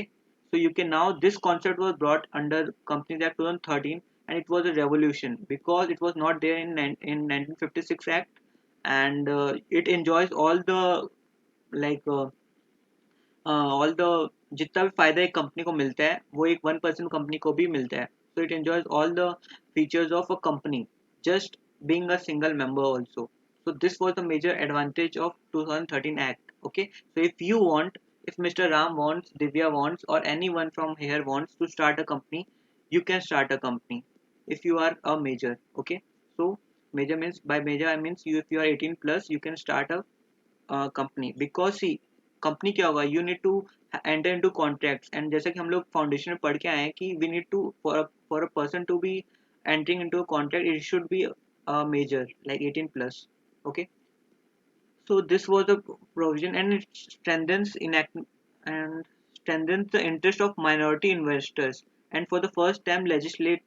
so you can now, this concept was brought under Companies Act 2013, and it was a revolution because it was not there in 1956 Act, and it enjoys all the like all the जितना भी फायदा एक company को मिलता है वो एक 1% company को भी मिलता है, so it enjoys all the features of a company just being a single member also. So this was the major advantage of 2013 Act. Okay, so if you want, if Mr. Ram wants, Divya wants, or anyone from here wants to start a company, you can start a company if you are a major. Okay, so major means, by major I means you, if you are 18 plus you can start a company, because see company क्या होगा, you need to enter into contracts, and जैसा कि हम लोग foundation में पढ़ के आए हैं कि we need to for a person to be entering into a contract it should be major like 18 plus. Okay, so this was a provision, and it strengthens the interest of minority investors, and for the first time legislate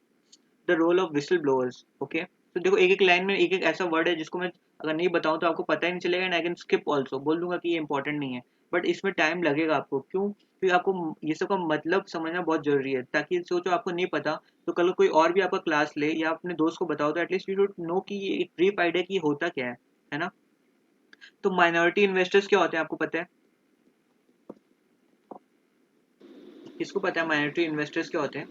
the role of whistleblowers. Okay, तो देखो एक एक line में एक एक ऐसा word है जिसको मैं अगर नहीं बताऊं तो आपको पता ही नहीं चलेगा, and I can skip also, बोल दूंगा कि ये इंपॉर्टेंट नहीं है, बट इसमें टाइम लगेगा आपको, क्यों, क्योंकि आपको ये सब का मतलब समझना बहुत जरूरी है, ताकि सोचो आपको नहीं पता तो कल कोई और भी आपका क्लास ले या अपने दोस्त को बताओ तो एटलीस्ट यू शुड नो कि ये एक ब्रीफ आइडिया कि होता क्या है ना। तो माइनॉरिटी इन्वेस्टर्स क्या होते हैं आपको पता है, किसको पता है माइनॉरिटी इन्वेस्टर्स क्या होते हैं?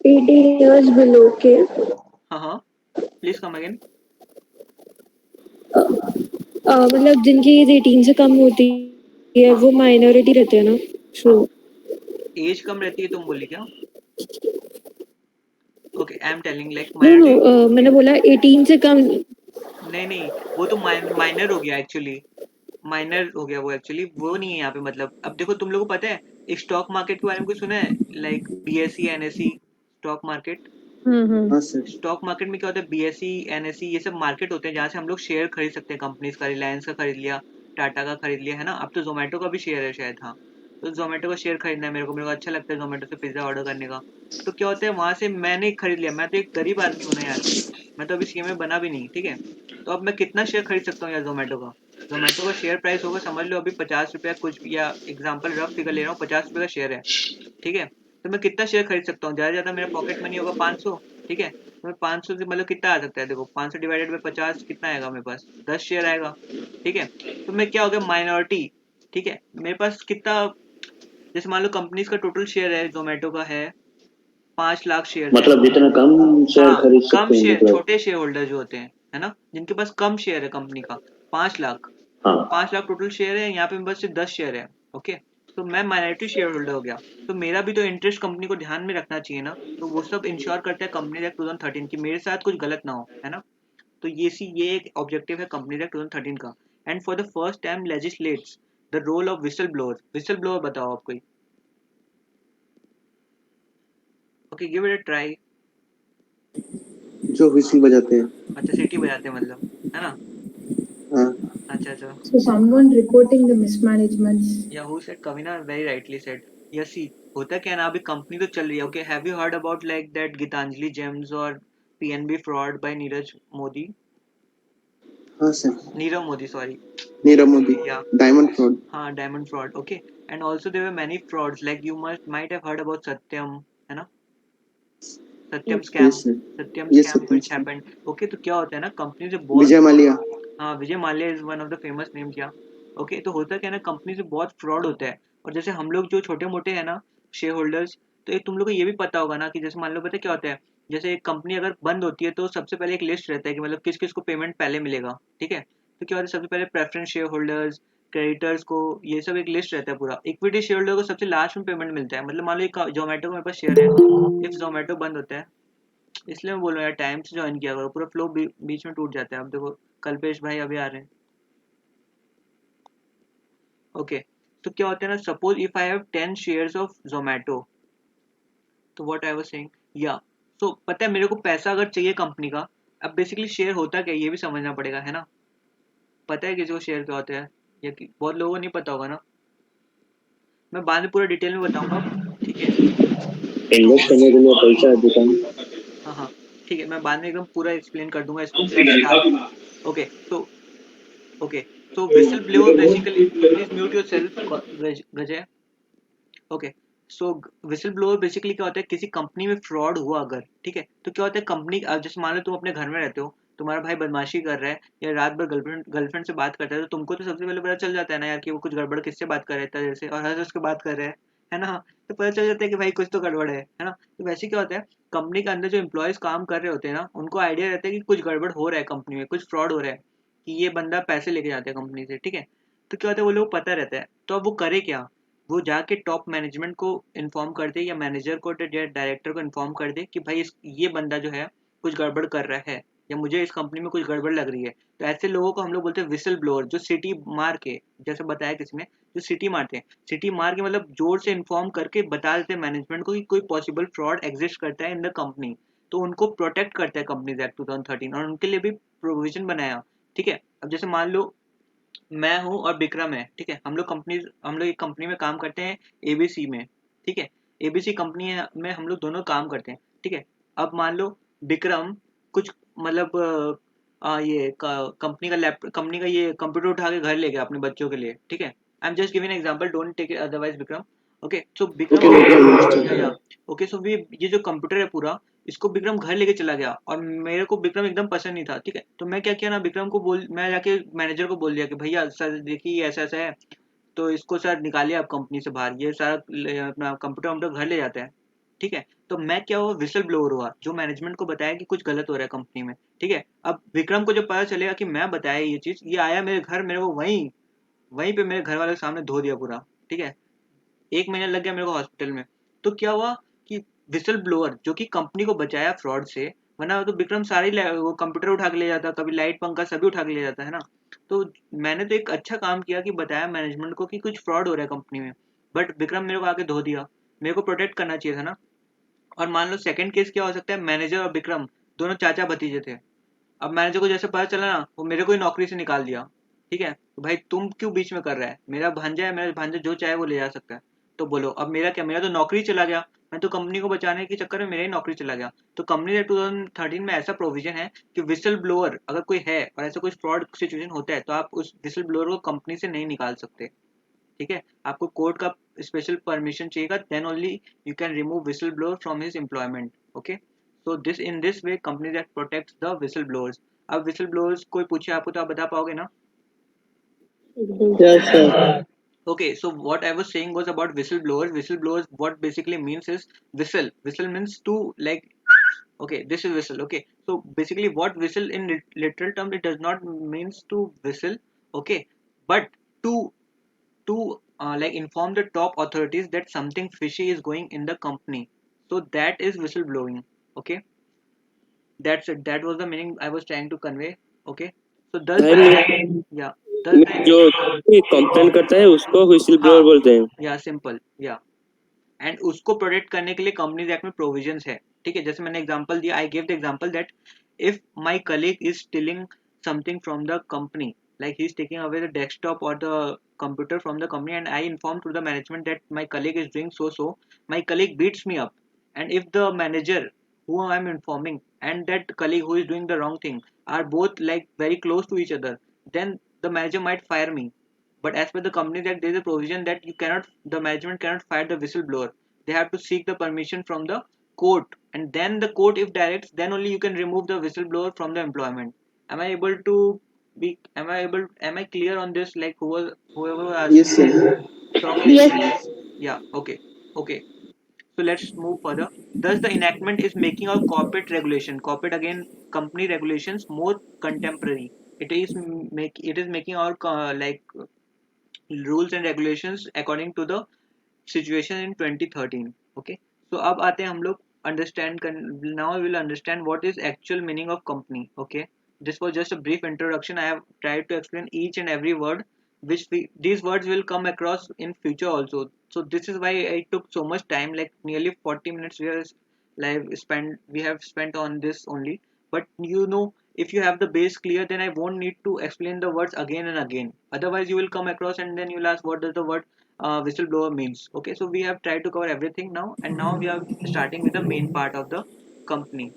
18 years below के हाँ हाँ, प्लीज कम अगेन। मतलब जिनकी एज 18 से कम होती है वो माइनॉरिटी रहते हैं ना, सो एज कम रहती है तुम बोली क्या? Okay, I am telling like no minority, मैंने बोला 18 से कम। नहीं नहीं, वो तो माइनर हो गया एक्चुअली, माइनर हो गया वो, एक्चुअली वो नहीं है यहाँ पे, मतलब अब देखो तुम लोगों को पता है स्टॉक मार्केट के बारे में कुछ सुना है, like BSE NSE stock market. हाँ सर। स्टॉक मार्केट में क्या होता है, बीएसई एनएसई ये सब मार्केट होते हैं जहाँ से हम लोग शेयर खरीद सकते हैं कंपनीज का, रिलायंस का खरीद लिया, टाटा का खरीद लिया, है ना, अब तो जोमेटो का भी शेयर है शायद, हाँ, तो जोमेटो का शेयर खरीदना है मेरे को अच्छा लगता है जोमेटो से पिज्जा ऑर्डर करने का। तो क्या होता है वहां से मैंने खरीद लिया, मैं तो एक गरीब आदमी हूँ ना यार, मैं तो अभी सीएमए बना भी नहीं, ठीक है, तो अब मैं कितना शेयर खरीद सकता हूँ यार जोमेटो का, जोमेटो का शेयर प्राइस होगा समझ लो अभी 50 रुपया कुछ, या एग्जाम्पल रफ फिगर ले रहा हूँ, 50 रुपये का शेयर है, ठीक है, तो मैं कितना शेयर खरीद सकता हूँ, ज़्यादा ज़्यादा मेरा पॉकेट मनी होगा 500, ठीक है, तो मैं 500 से मतलब कितना आ सकता है, देखो 500 डिवाइडेड बाई 50 कितना आएगा मेरे पास, 10 शेयर आएगा, ठीक है, तो मैं क्या हो गया माइनॉरिटी, ठीक है, मेरे पास कितना, जैसे मान लो कंपनीज का टोटल शेयर है जोमेटो का है 5 लाख शेयर है, मतलब जितना कम शेयर हाँ, खरीद कम सकते हैं शेयर, मतलब। छोटे शेयर होल्डर जो होते हैं ना, जिनके पास कम शेयर है कंपनी का 5 लाख, हाँ 5 लाख टोटल शेयर है, यहाँ पे मेरे पास सिर्फ 10 शेयर है। ओके, तो मैं माइनॉरिटी शेयर होल्डर हो गया, तो मेरा भी तो इंटरेस्ट कंपनी को ध्यान में रखना चाहिए ना, तो वो सब इंश्योर करते हैं कंपनी एक्ट 2013 की मेरे साथ कुछ गलत ना हो, है ना, तो ये एक ऑब्जेक्टिव है कंपनी एक्ट 2013 का, and for the first time legislates the role of whistle blower बताओ आप कोई। Okay, give it a try. जो विसल बजाते हैं। अच्छा, सीटी बजाते हैं मतलब, है ना, हाँ। अच्छा अच्छा, So someone reporting the mismanagements. Yeah who said, Kavina very rightly said, yes see, होता क्या है ना, अभी कंपनी तो चल रही है, okay, have you heard about like that Gitanjali gems और PNB fraud by Neeraj Modi, हाँ sir. Nirav Modi sorry, Nirav Modi. Yeah diamond fraud. हाँ diamond fraud, okay, and also there were many frauds like you must might have heard about Satyam, है ना, Satyam scam, yes sir. Satyam yes scam Satyam which sir. Happened. Okay, तो क्या होता है ना company से बहुत, विजय माल्या। हाँ Vijay Mallya is one of the famous name क्या। ओके, तो होता क्या है ना कंपनी से बहुत फ्रॉड होता है, और जैसे हम लोग जो छोटे मोटे हैं ना शेयर होल्डर्स, तो एक तुम लोग को ये भी पता होगा ना कि जैसे मान लो पता है क्या होता है, जैसे एक कंपनी अगर बंद होती है तो सबसे पहले एक लिस्ट रहता है कि मतलब किस किस को पेमेंट पहले मिलेगा, ठीक है, तो क्या होता है सबसे पहले प्रेफरेंस शेयर होल्डर्स, क्रेडिटर्स को, ये सब एक लिस्ट रहता है पूरा, इक्विटी शेयर होल्डर को सबसे लास्ट में पेमेंट मिलता है, मतलब मान लो जोमेटो का मेरे पास शेयर है, इफ जोमेटो बंद होता है, इसलिए मैं बोल रहा हूँ यार टाइम से ज्वाइन किया करो, पूरा फ्लो बीच में टूट जाता है, अब देखो कल्पेश भाई अभी आ रहे हैं। ओके, तो क्या होता है ना, suppose if I have 10 shares of Zomato, तो व्हाट आई वाज सेइंग, या सो पता है मेरे को पैसा अगर चाहिए कंपनी का, अब बेसिकली शेयर होता क्या है ये भी समझना पड़ेगा, है ना? पता है किसी को शेयर क्या होता है, या बहुत लोगों को नहीं पता होगा ना? मैं बाद में पूरा डिटेल में बताऊंगा, ठीक है? इन्वेस्ट करने के लिए पैसा दुकान हाँ हाँ ठीक है, मैं बाद में एकदम पूरा एक्सप्लेन कर दूंगा इसको। Let's start. Okay so okay so whistle blower basically, please mute yourself Gajay. Okay so whistle blower basically क्या होता है, किसी कंपनी में फ्रॉड हुआ अगर, ठीक है, तो क्या होता है कंपनी, जैसे मान लो तुम अपने घर में रहते हो, तुम्हारा भाई बदमाशी कर रहा है या रात भर गर्लफ्रेंड से बात करता है, तो तुमको तो सबसे पहले पता चल जाता है ना यार कि वो कुछ गड़बड़ किससे बात कर रहा है इतना देर से, और हंस हंस के बात कर रहा है ना? तो पता चल जाता है कि भाई कुछ तो गड़बड़ है ना? तो वैसे क्या होता है, कंपनी के अंदर जो एम्प्लॉयज काम कर रहे होते हैं ना, उनको आइडिया रहता है कि कुछ गड़बड़ हो रहा है कंपनी में, कुछ फ्रॉड हो रहा है, कि ये बंदा पैसे लेके जाता है कंपनी से, ठीक है? तो क्या होता है वो लोग पता रहता है, तो अब वो करे क्या, वो जाके टॉप मैनेजमेंट को इन्फॉर्म कर दे या मैनेजर को या डायरेक्टर को इन्फॉर्म कर दे कि भाई ये बंदा जो है कुछ गड़बड़ कर रहा है, या मुझे इस कंपनी में कुछ गड़बड़ लग रही है। तो ऐसे लोगों को हम लोग बोलते हैं विसल ब्लोअर, जो सिटी मार के, जैसे बताया किसी ने, जो सिटी मारते हैं, सिटी मार के मतलब जोर से इन्फॉर्म करके बता देते हैं मैनेजमेंट को कि कोई पॉसिबल फ्रॉड एग्जिस्ट करता है इन द कंपनी। तो उनको प्रोटेक्ट करता है कंपनीज एक्ट 2013, और उनके लिए भी प्रोविजन बनाया, ठीक है? अब जैसे मान लो मैं हूँ और विक्रम है, ठीक है, हम लोग एक कंपनी में काम करते हैं, एबीसी में, ठीक है? एबीसी कंपनी में हम लोग दोनों काम करते हैं, ठीक है? अब मान लो विक्रम कुछ मतलब ये कंपनी का ये कंप्यूटर उठा के घर ले गया अपने बच्चों के लिए, ठीक है? I am just giving example, don't take it otherwise Vikram. Okay so okay, Vikram, no problem. या ओके सो ये जो कंप्यूटर है पूरा, इसको विक्रम घर लेके चला गया, और मेरे को विक्रम एकदम पसंद नहीं था, ठीक है? तो मैं क्या किया ना, विक्रम को बोल, मैं जाके मैनेजर को बोल दिया कि भैया सर देखिए ये ऐसा ऐसा है, तो इसको सर निकालिए आप कंपनी से बाहर, ये सारा अपना कंप्यूटर वम्प्यूटर घर ले जाता है, ठीक है? तो मैं क्या हुआ, विसल ब्लोअर हुआ, जो मैनेजमेंट को बताया कि कुछ गलत हो रहा है कंपनी में, ठीक है? अब विक्रम को जब पता चलेगा कि मैं बताया ये चीज, ये आया मेरे घर, मेरे को वहीं वहीं पे मेरे घर वालों के सामने धो दिया पूरा, ठीक है? 1 महीना लग गया मेरे को हॉस्पिटल में। तो क्या हुआ कि विसल ब्लोअर जो कि कंपनी को बचाया फ्रॉड से, वरना तो विक्रम सारे वो कंप्यूटर उठा के ले जाता, कभी लाइट पंखा सभी उठा के ले जाता, है ना? तो मैंने तो एक अच्छा काम किया कि बताया मैनेजमेंट को कि कुछ फ्रॉड हो रहा है कंपनी में, बट विक्रम मेरे को आके धो दिया, मेरे को प्रोटेक्ट करना चाहिए था ना? और मान लो सेकंड केस क्या हो सकता है, मैनेजर और विक्रम दोनों चाचा भतीजे थे। अब मैनेजर को जैसे पता चला ना, वो मेरे को ही नौकरी से निकाल दिया, ठीक है? तो भाई तुम क्यों बीच में कर रहा है, मेरा भांजा है, मेरा भांजा जो चाहे वो ले जा सकता है। तो बोलो अब मेरा क्या, मेरा तो नौकरी चला गया, मैं तो कंपनी को बचाने के चक्कर में मेरा ही नौकरी चला गया। तो कंपनी ने 2013 में ऐसा प्रोविजन है कि विसल ब्लोअर अगर कोई है और ऐसा कोई फ्रॉड सिचुएशन होता है, तो आप उस विसल ब्लोअर को कंपनी से नहीं निकाल सकते, ठीक है? आपको कोर्ट का स्पेशल परमिशन चाहिएगा, then only you can remove whistle blower from his employment. Okay so this in this way companies act protects the whistle blowers. अब विसल ब्लोअर्स कोई पूछे आपको तो आप बता पाओगे ना? एकदम। Yes sir. Okay, so what I was saying was about whistleblowers. Whistleblowers, what basically means is whistle. Whistle means to like, okay, this is whistle. Okay, so basically what whistle in literal term, it does not means to whistle. Okay, but to like inform the top authorities that something fishy is going in the company. So that is whistleblowing. Okay, that's it. That was the meaning I was trying to convey. Okay, so does भाई the yeah does जो the complain करता है उसको whistle blower हाँ बोलते हैं। या simple या एंड उसको प्रोटेक्ट करने के लिए कंपनीज एक्ट में प्रोविजंस है, ठीक है? जैसे मैंने एग्जांपल दिया, I give the example that if my colleague is stealing something from the company, like he is taking away the desktop or the computer from the company, and I inform to the management that my colleague is doing so, my colleague beats me up, and if the manager who I am informing and that colleague who is doing the wrong thing are both like very close to each other, then the manager might fire me. But as per the company act, there is a provision that the management cannot fire the whistleblower. They have to seek the permission from the court, and then the court, if directs, then only you can remove the whistleblower from the employment. Am I able to be? Am I clear on this? Like whoever asked yes me sir. strongly. Yes. Yeah. Okay. Okay. So let's move further. Thus, the enactment is making our corporate again, company regulations more contemporary. It is making our like rules and regulations according to the situation in 2013. Okay, so अब आते हैं हम लोग now we will understand what is actual meaning of company. Okay, this was just a brief introduction. I have tried to explain each and every word which these words will come across in future also. So this is why I took so much time, like nearly 40 minutes we are we have spent on this only. But if you have the base clear, then I won't need to explain the words again and again. Otherwise you will come across and then you'll ask what does the word whistleblower means. Okay, so we have tried to cover everything now, and now we are starting with the main part of the company.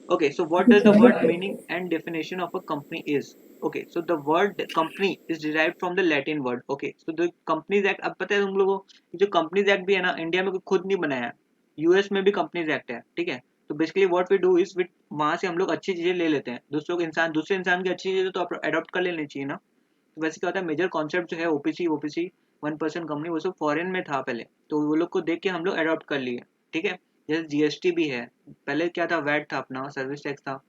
Okay, so what does the word meaning and definition of a company is? Okay, so the word company is derived from the Latin word. Okay, so the Companies Act, अब पता है तुम लोगों को जो Companies Act भी है ना, इंडिया में कोई खुद नहीं बनाया, यूएस में भी Companies Act है, ठीक है। तो basically what we do is वहां से हम लोग अच्छी चीजें ले लेते हैं, दूसरे इंसान की अच्छी चीजें तो अडॉप्ट कर लेनी चाहिए ना। तो वैसे क्या होता है, मेजर कॉन्सेप्ट जो है ओपीसी 1% कंपनी, वो सब फॉरेन में था पहले, तो वो लोग को देख के हम लोग अडॉप्ट कर लिए, ठीक है। जैसे जीएसटी भी है, पहले क्या था, वैट था अपना, सर्विस टैक्स था,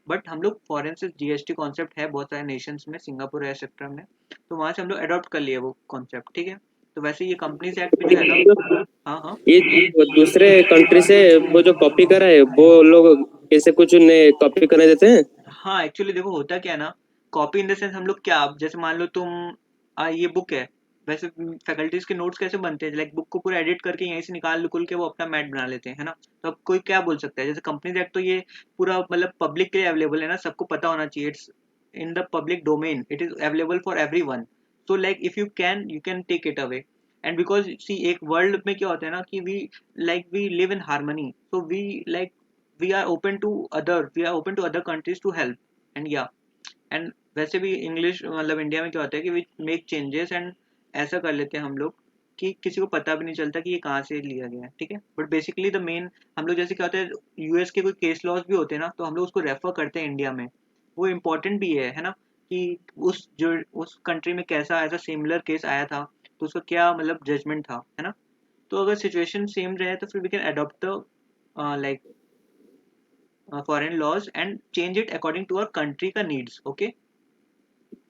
बट हम लोग फॉरेन से जीएसटी कॉन्सेप्ट है बहुत सारे नेशंस में, सिंगापुर है सेक्टर में, तो वहां से हम लोग अडॉप्ट कर लिए वो कॉन्सेप्ट, ठीक है। तो वैसे ये कंपनीज एक्ट भी जो है ना, हाँ हाँ ये वो दूसरे कंट्री से वो जो कॉपी करा है वो लोग कैसे कुछ उन्हें कॉपी करने देते हैं? हाँ, एक्चुअली देखो होता क्या है ना, कॉपी इन द सेंस हम लोग क्या, जैसे मान लो तुम ये बुक है, वैसे फैकल्टीज के नोट्स कैसे बनते हैं, लाइक बुक को पूरा एडिट करके यहीं से निकाल के वो अपना मैट बना लेते हैं, है ना। तो अब कोई क्या बोल सकता है, जैसे कंपनीज एक्ट तो ये पूरा मतलब पब्लिक के लिए अवेलेबल है ना, सबको पता होना चाहिए, it's in the public domain, it is available for everyone. So like if you can take it away, and because see एक वर्ल्ड में क्या होता है ना कि we live in harmony, so we are open to other countries to help, and yeah, and वैसे भी English मतलब इंडिया में क्या होता है कि वी मेक चेंजेस एंड ऐसा कर लेते हैं हम लोग कि किसी को पता भी नहीं चलता कि ये कहाँ से लिया गया है, ठीक है। बट बेसिकली द मेन हम लोग जैसे क्या होता है, यूएस के कोई केस लॉज भी होते हैं ना, तो हम लोग उसको रेफर करते हैं इंडिया में, वो इम्पोर्टेंट भी है ना, कि उस कंट्री में कैसा ऐसा सिमिलर केस आया था, तो उसका क्या मतलब जजमेंट था, है ना। तो अगर सिचुएशन सेम रहे तो फिर we can adopt the like foreign laws and change it according to our country का नीड्स। ओके,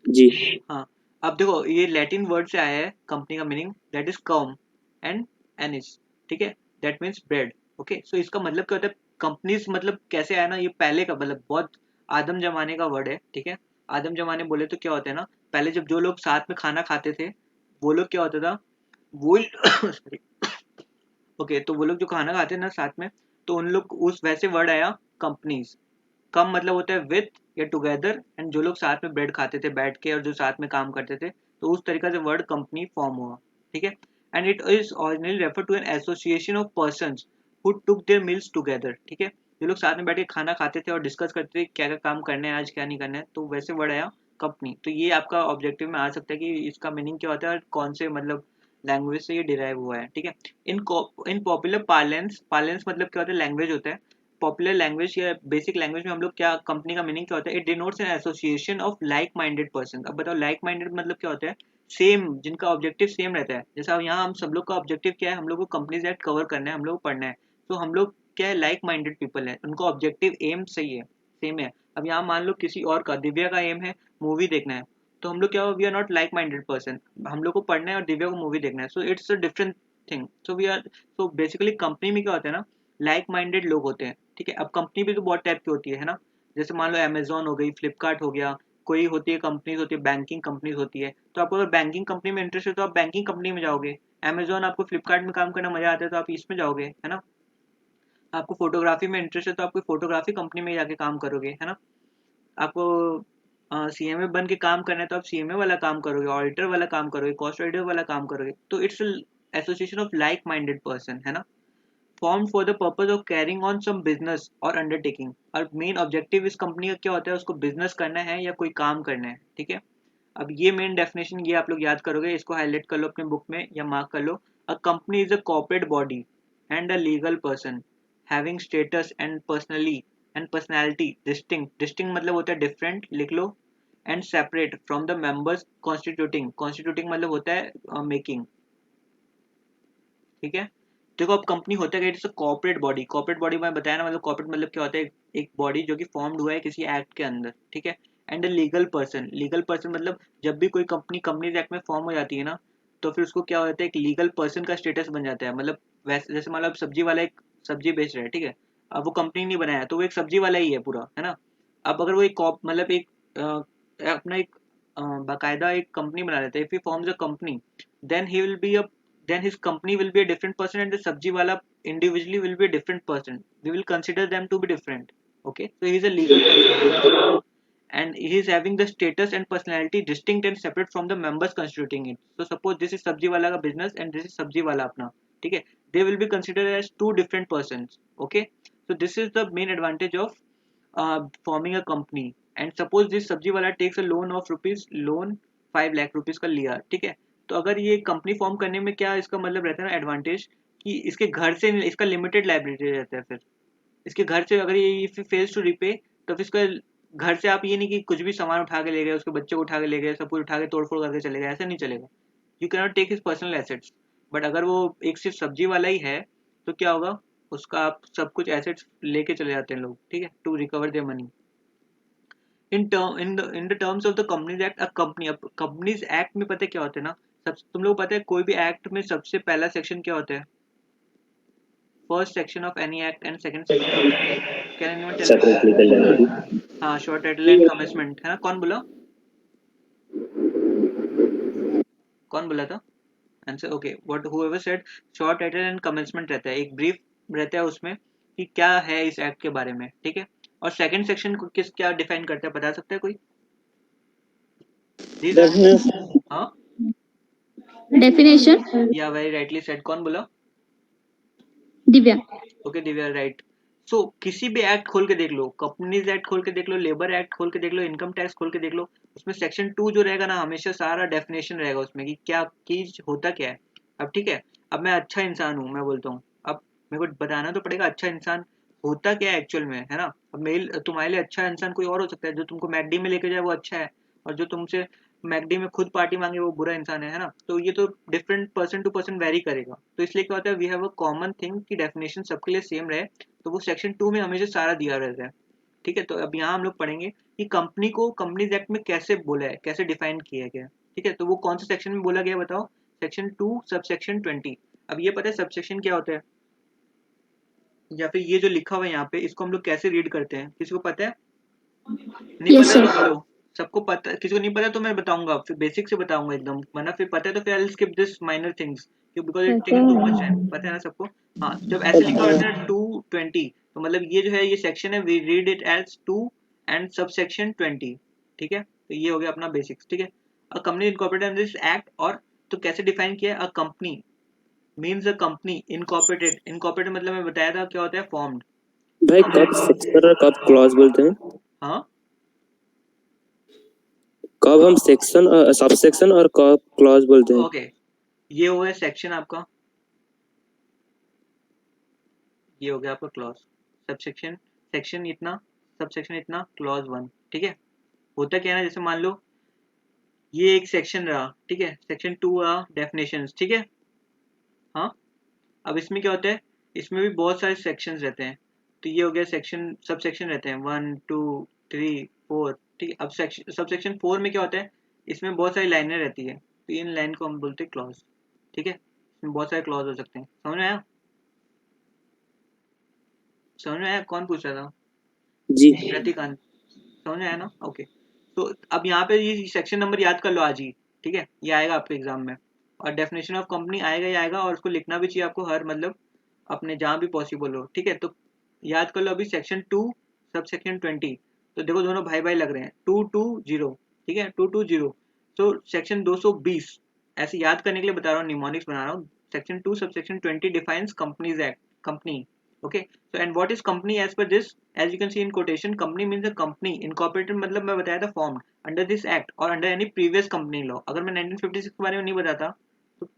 जी हाँ। अब देखो ये लैटिन वर्ड से आया है कंपनी का meaning, that is com and एनिस, ठीक है, that means bread. Okay, so इसका मतलब क्या होता है, कंपनीज मतलब कैसे आया ना, ये पहले का मतलब बहुत आदम जमाने का वर्ड है, ठीक है। आदम जमाने बोले तो क्या होता है ना, पहले जब जो लोग साथ में खाना खाते थे, वो लोग क्या होता था, वो सॉरी ओके, तो वो लोग जो खाना खाते हैं ना साथ में, तो उन लोग उस वैसे वर्ड आया कंपनीज। कम मतलब होता है विथ या टुगेदर, एंड जो लोग साथ में ब्रेड खाते थे बैठ के और जो साथ में काम करते थे, तो उस तरीका से वर्ड कंपनी फॉर्म हुआ, ठीक है। And it is originally refer to an association of persons who took their meals together, ठीक है। जो लोग साथ में बैठ के खाना खाते थे और डिस्कस करते थे क्या क्या काम करना है आज, क्या नहीं करना है, तो वैसे वर्ड आया कंपनी। तो ये आपका ऑब्जेक्टिव में आ सकता है कि इसका मीनिंग क्या होता है और कौन से मतलब लैंग्वेज से ये डिराइव हुआ है, ठीक है। इन पॉपुलर पार्लेंस मतलब क्या होता है, लैंग्वेज होता है। पॉपुलर लैंग्वेज या बेसिक लैंग्वेज में हम लोग क्या, कंपनी का मीनिंग क्या होता है, it denotes N association of like minded person. अब बताओ लाइक माइंडेड मतलब क्या होता है, सेम, जिनका ऑब्जेक्टिव सेम रहता है। जैसे अब यहाँ हम सब लोग का ऑब्जेक्टिव क्या है, हम लोग को कंपनीज एक्ट कवर करना है, हम लोग को पढ़ना है, तो हम लोग क्या है, लाइक माइंडेड पीपल है, उनका ऑब्जेक्टिव एम सही है, सेम है। अब यहाँ मान लो किसी और का, दिव्या का एम है मूवी देखना है, तो हम लोग क्या, we are not like minded person, हम लोग को पढ़ना है और दिव्या को मूवी देखना है, so it's a different thing. So basically company में क्या होता है ना, लाइक माइंडेड लोग होते हैं, ठीक है। अब कंपनी भी तो बहुत टाइप की होती है ना, जैसे मान लो अमेजोन हो गई, फ्लिपकार्ट हो गया, कोई होती है कंपनीज होती है, बैंकिंग कंपनीज होती है, तो आपको अगर बैंकिंग कंपनी में इंटरेस्ट है तो आप बैंकिंग कंपनी में जाओगे। अमेजोन, आपको फ्लिपकार्ट में काम करना मजा आता है तो आप इसमें जाओगे, है ना। आपको फोटोग्राफी में इंटरेस्ट है तो आपको फोटोग्राफी कंपनी में जाके काम करोगे, है ना। आपको सीएमए बन के काम करना है तो आप सीएमए वाला काम करोगे, ऑडिटर वाला काम करोगे, कॉस्ट ऑडिटर वाला काम करोगे, तो it's association of like minded person, है ना। Form for the purpose of carrying on some business और अंडरटेकिंग, और मेन ऑब्जेक्टिव इस कंपनी का क्या होता है, उसको बिजनेस करना है या कोई काम करना है, ठीक है। अब ये मेन डेफिनेशन ये आप लोग याद करोगे, इसको हाईलाइट कर लो अपने बुक में या मार्क कर लो। A company is a corporate body and a legal person having status and personality distinct मतलब होता है डिफरेंट, लिख लो, and separate from the members constituting मतलब होता है मेकिंग, ठीक है। देखो अब कंपनी होता है, इट्स अ कॉर्पोरेट बॉडी में बताया ना, मतलब कॉर्पोरेट मतलब क्या होता है, एक बॉडी जो कि फॉर्म्ड हुआ है किसी एक्ट के अंदर, ठीक है। एंड अ लीगल पर्सन मतलब जब भी कोई कंपनीज एक्ट में फॉर्म हो जाती है ना, तो फिर उसको क्या होता है, एक लीगल पर्सन का स्टेटस बन जाता है। मतलब वैसे जैसे मान लो सब्जी वाला एक सब्जी बेच रहा है, ठीक है, अब वो कंपनी नहीं बनाया तो वो एक सब्जी वाला ही है पूरा, है ना। अब अगर वो एक मतलब एक अपना एक बाकायदा एक कंपनी बना लेता है, if he forms a company, then he will be a then his company will be a different person and the sabji wala individually will be a different person. We will consider them to be different. Okay, so he is a legal person and he is having the status and personality distinct and separate from the members constituting it. So suppose this is sabji wala ka business and this is sabji wala apna, ठीक है, they will be considered as two different persons. Okay, so this is the main advantage of forming a company. And suppose this sabji wala takes a loan of loan 5 lakh rupees का लिया, ठीक है, तो अगर ये company form करने में क्या इसका मतलब रहता है ना एडवांटेज, कि इसके घर से इसका लिमिटेड लाइबिलिटी रहता है। फिर इसके घर से अगर ये फेल्स टू रिपे तो फिर इसका घर से आप ये नहीं कि कुछ भी सामान उठा के ले गए, उसके बच्चे को उठा के ले गए, सब कुछ उठा के तोड़फोड़ करके चले गए, ऐसा नहीं चलेगा। You can not take his personal assets. But अगर वो एक सिर्फ सब्जी वाला ही है तो क्या होगा, उसका आप सब कुछ एसेट्स लेके चले जाते हैं लोग, ठीक है, to recover their money. in the terms of the Companies Act, a company, अब Companies Act में पता है क्या होता है ना, सब तुम लोग पता है कोई भी एक्ट में सबसे पहला सेक्शन क्या होता है? First section of any act and second section, can anyone tell? separate legal entity. हाँ, शॉर्ट टाइटल एंड कमेंसमेंट है ना। कौन बोला था answer? Okay, what whoever said short title and commencement रहता है, एक ब्रीफ रहता है उसमें कि क्या है इस एक्ट के बारे में, ठीक है। और सेकंड सेक्शन को किस क्या डिफाइन करता है, बता सकता है कोई? हाँ, Definition? या वेरी राइटली सेड, कौन बोला? Divya. Okay Divya, right. So किसी भी एक्ट खोल के देख लो, कंपनीज एक्ट खोल के देख लो, लेबर एक्ट खोल के देख लो, इनकम टैक्स खोल के देख लो, उसमें सेक्शन 2 जो रहेगा ना, हमेशा सारा डेफिनेशन रहेगा उसमें कि क्या चीज होता क्या है। अब ठीक है, अब मैं अच्छा इंसान हूँ, मैं बोलता हूँ, अब मेरे को बताना तो पड़ेगा अच्छा इंसान होता क्या है एक्चुअल में, है ना। अब मेरे तुम्हारे लिए अच्छा इंसान कोई और हो सकता है, जो तुमको मैकडी में लेके जाए वो अच्छा है, और जो तुमसे मैकडी में खुद पार्टी मांगे वो बुरा इंसान है ना। तो ये तो different person to person vary करेगा। तो इसलिए क्या होता है, we have a common thing कि डेफिनेशन सबके लिए सेम रहे, तो वो सेक्शन 2 में हमेशा सारा दिया रहता है, ठीक है। तो अब यहाँ हम लोग पढ़ेंगे कि कंपनी को कंपनीज एक्ट में कैसे बोला है, कैसे डिफाइन किया गया, ठीक है। तो वो कौन से सेक्शन में बोला गया बताओ? Section 2 subsection 20। अब ये पता है सबसेक्शन क्या होता है, या फिर ये जो लिखा हुआ है यहाँ पे, इसको हम लोग कैसे रीड करते हैं, किसी को पता है? नहीं Yes, पता sir. तो बोलो। सबको पता, किसी को नहीं पता तो मैं बताऊंगा, फिर बेसिक से बताऊंगा एकदम, वरना फिर पता है तो फिर I will skip this minor things because it taking too much time. पता है ना सबको? हाँ, जब ऐसे लिखा होता है ना 220, तो मतलब ये जो है ये सेक्शन है, we read it as 2 and subsection 20, ठीक है। तो ये हो गया अपना बेसिक्स, ठीक है। A company incorporated under this act, और तो कैसे डिफाइन किया है, a company means a company incorporated. Incorporated मतलब मैं बताया था क्या होता है, फॉर्म्ड। भाई कब सेक्शन और कब क्लॉज बोलते हैं? हाँ, कब हम सेक्शन सबसेक्शन और कब क्लॉज बोलते हैं? ओके, ये हो गया सेक्शन आपका, ये हो गया आपका क्लॉज। सबसेक्शन, सेक्शन इतना, सबसेक्शन इतना, क्लॉज 1, ठीक है। होता क्या है ना, जैसे मान लो ये एक सेक्शन रहा, ठीक है, सेक्शन 2 रहा डेफिनेशंस, ठीक है। हाँ, अब इसमें क्या होता है, इसमें भी बहुत सारे सेक्शंस रहते हैं। तो ये हो गया सेक्शन, सब सेक्शन रहते हैं 1 2 3 4, ठीक है। अब सेक्शन, सब सेक्शन 4 में क्या होता है, इसमें बहुत सारी लाइनें रहती है, तो इन लाइन को हम बोलते हैं क्लॉज, ठीक है। इसमें बहुत सारे क्लॉज हो सकते हैं। समझ में आया? समझ में आया? कौन पूछ रहा था? जी रतिकांत, समझ में आया ना? ओके। तो अब यहाँ पे ये सेक्शन नंबर याद कर लो आज ही, ठीक है, ये आएगा आपके एग्जाम में। और डेफिनेशन ऑफ कंपनी आएगा ही आएगा, और उसको लिखना भी चाहिए आपको हर, मतलब अपने जहाँ भी पॉसिबल हो, ठीक है। तो याद कर लो अभी सेक्शन 2 सब सेक्शन 20, तो देखो दोनों भाई भाई लग रहे हैं, 220, ठीक है, 220। तो सेक्शन 220 ऐसे याद करने के लिए बता रहा हूँ, निमोनिक्स बना रहा हूँ। Section 2 sub section 20 defines companies act, company, okay. So and what is company as per this? As you can see in quotation, company means a company incorporated, मतलब मैं बताया था formed under this act or under any previous company law। अगर मैं 1956 के बारे में नहीं बताता तो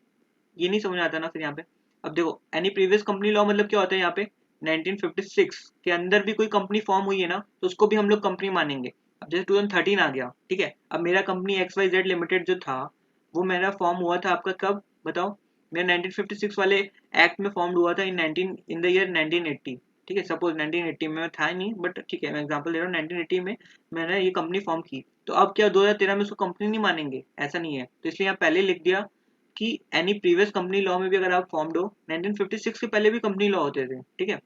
ये नहीं समझ आता ना फिर यहाँ पे। अब देखो any previous company law मतलब क्या होता है यहाँ पे, 1956 के अंदर भी कोई कंपनी फॉर्म हुई है ना, तो उसको भी हम लोग कंपनी मानेंगे। अब जैसे 2013 आ गया, ठीक है। अब मेरा कंपनी XYZ लिमिटेड जो था वो मेरा फॉर्म हुआ था आपका कब बताओ? मेरा 1956 वाले एक्ट में फॉर्म हुआ था इन द ईयर 1980, ठीक है। सपोज 1980 में मैं था नहीं, बट ठीक है मैं एग्जांपल दे रहा हूँ, 1980 में मैंने ये कंपनी फॉर्म की। तो अब क्या 2013 में उसको कंपनी नहीं मानेंगे? ऐसा नहीं है। तो इसलिए यहाँ पहले लिख दिया कि एनी प्रीवियस कंपनी लॉ में भी अगर आप फॉर्म्ड हो, 1956 के पहले भी कंपनी लॉ होते थे, ठीक है।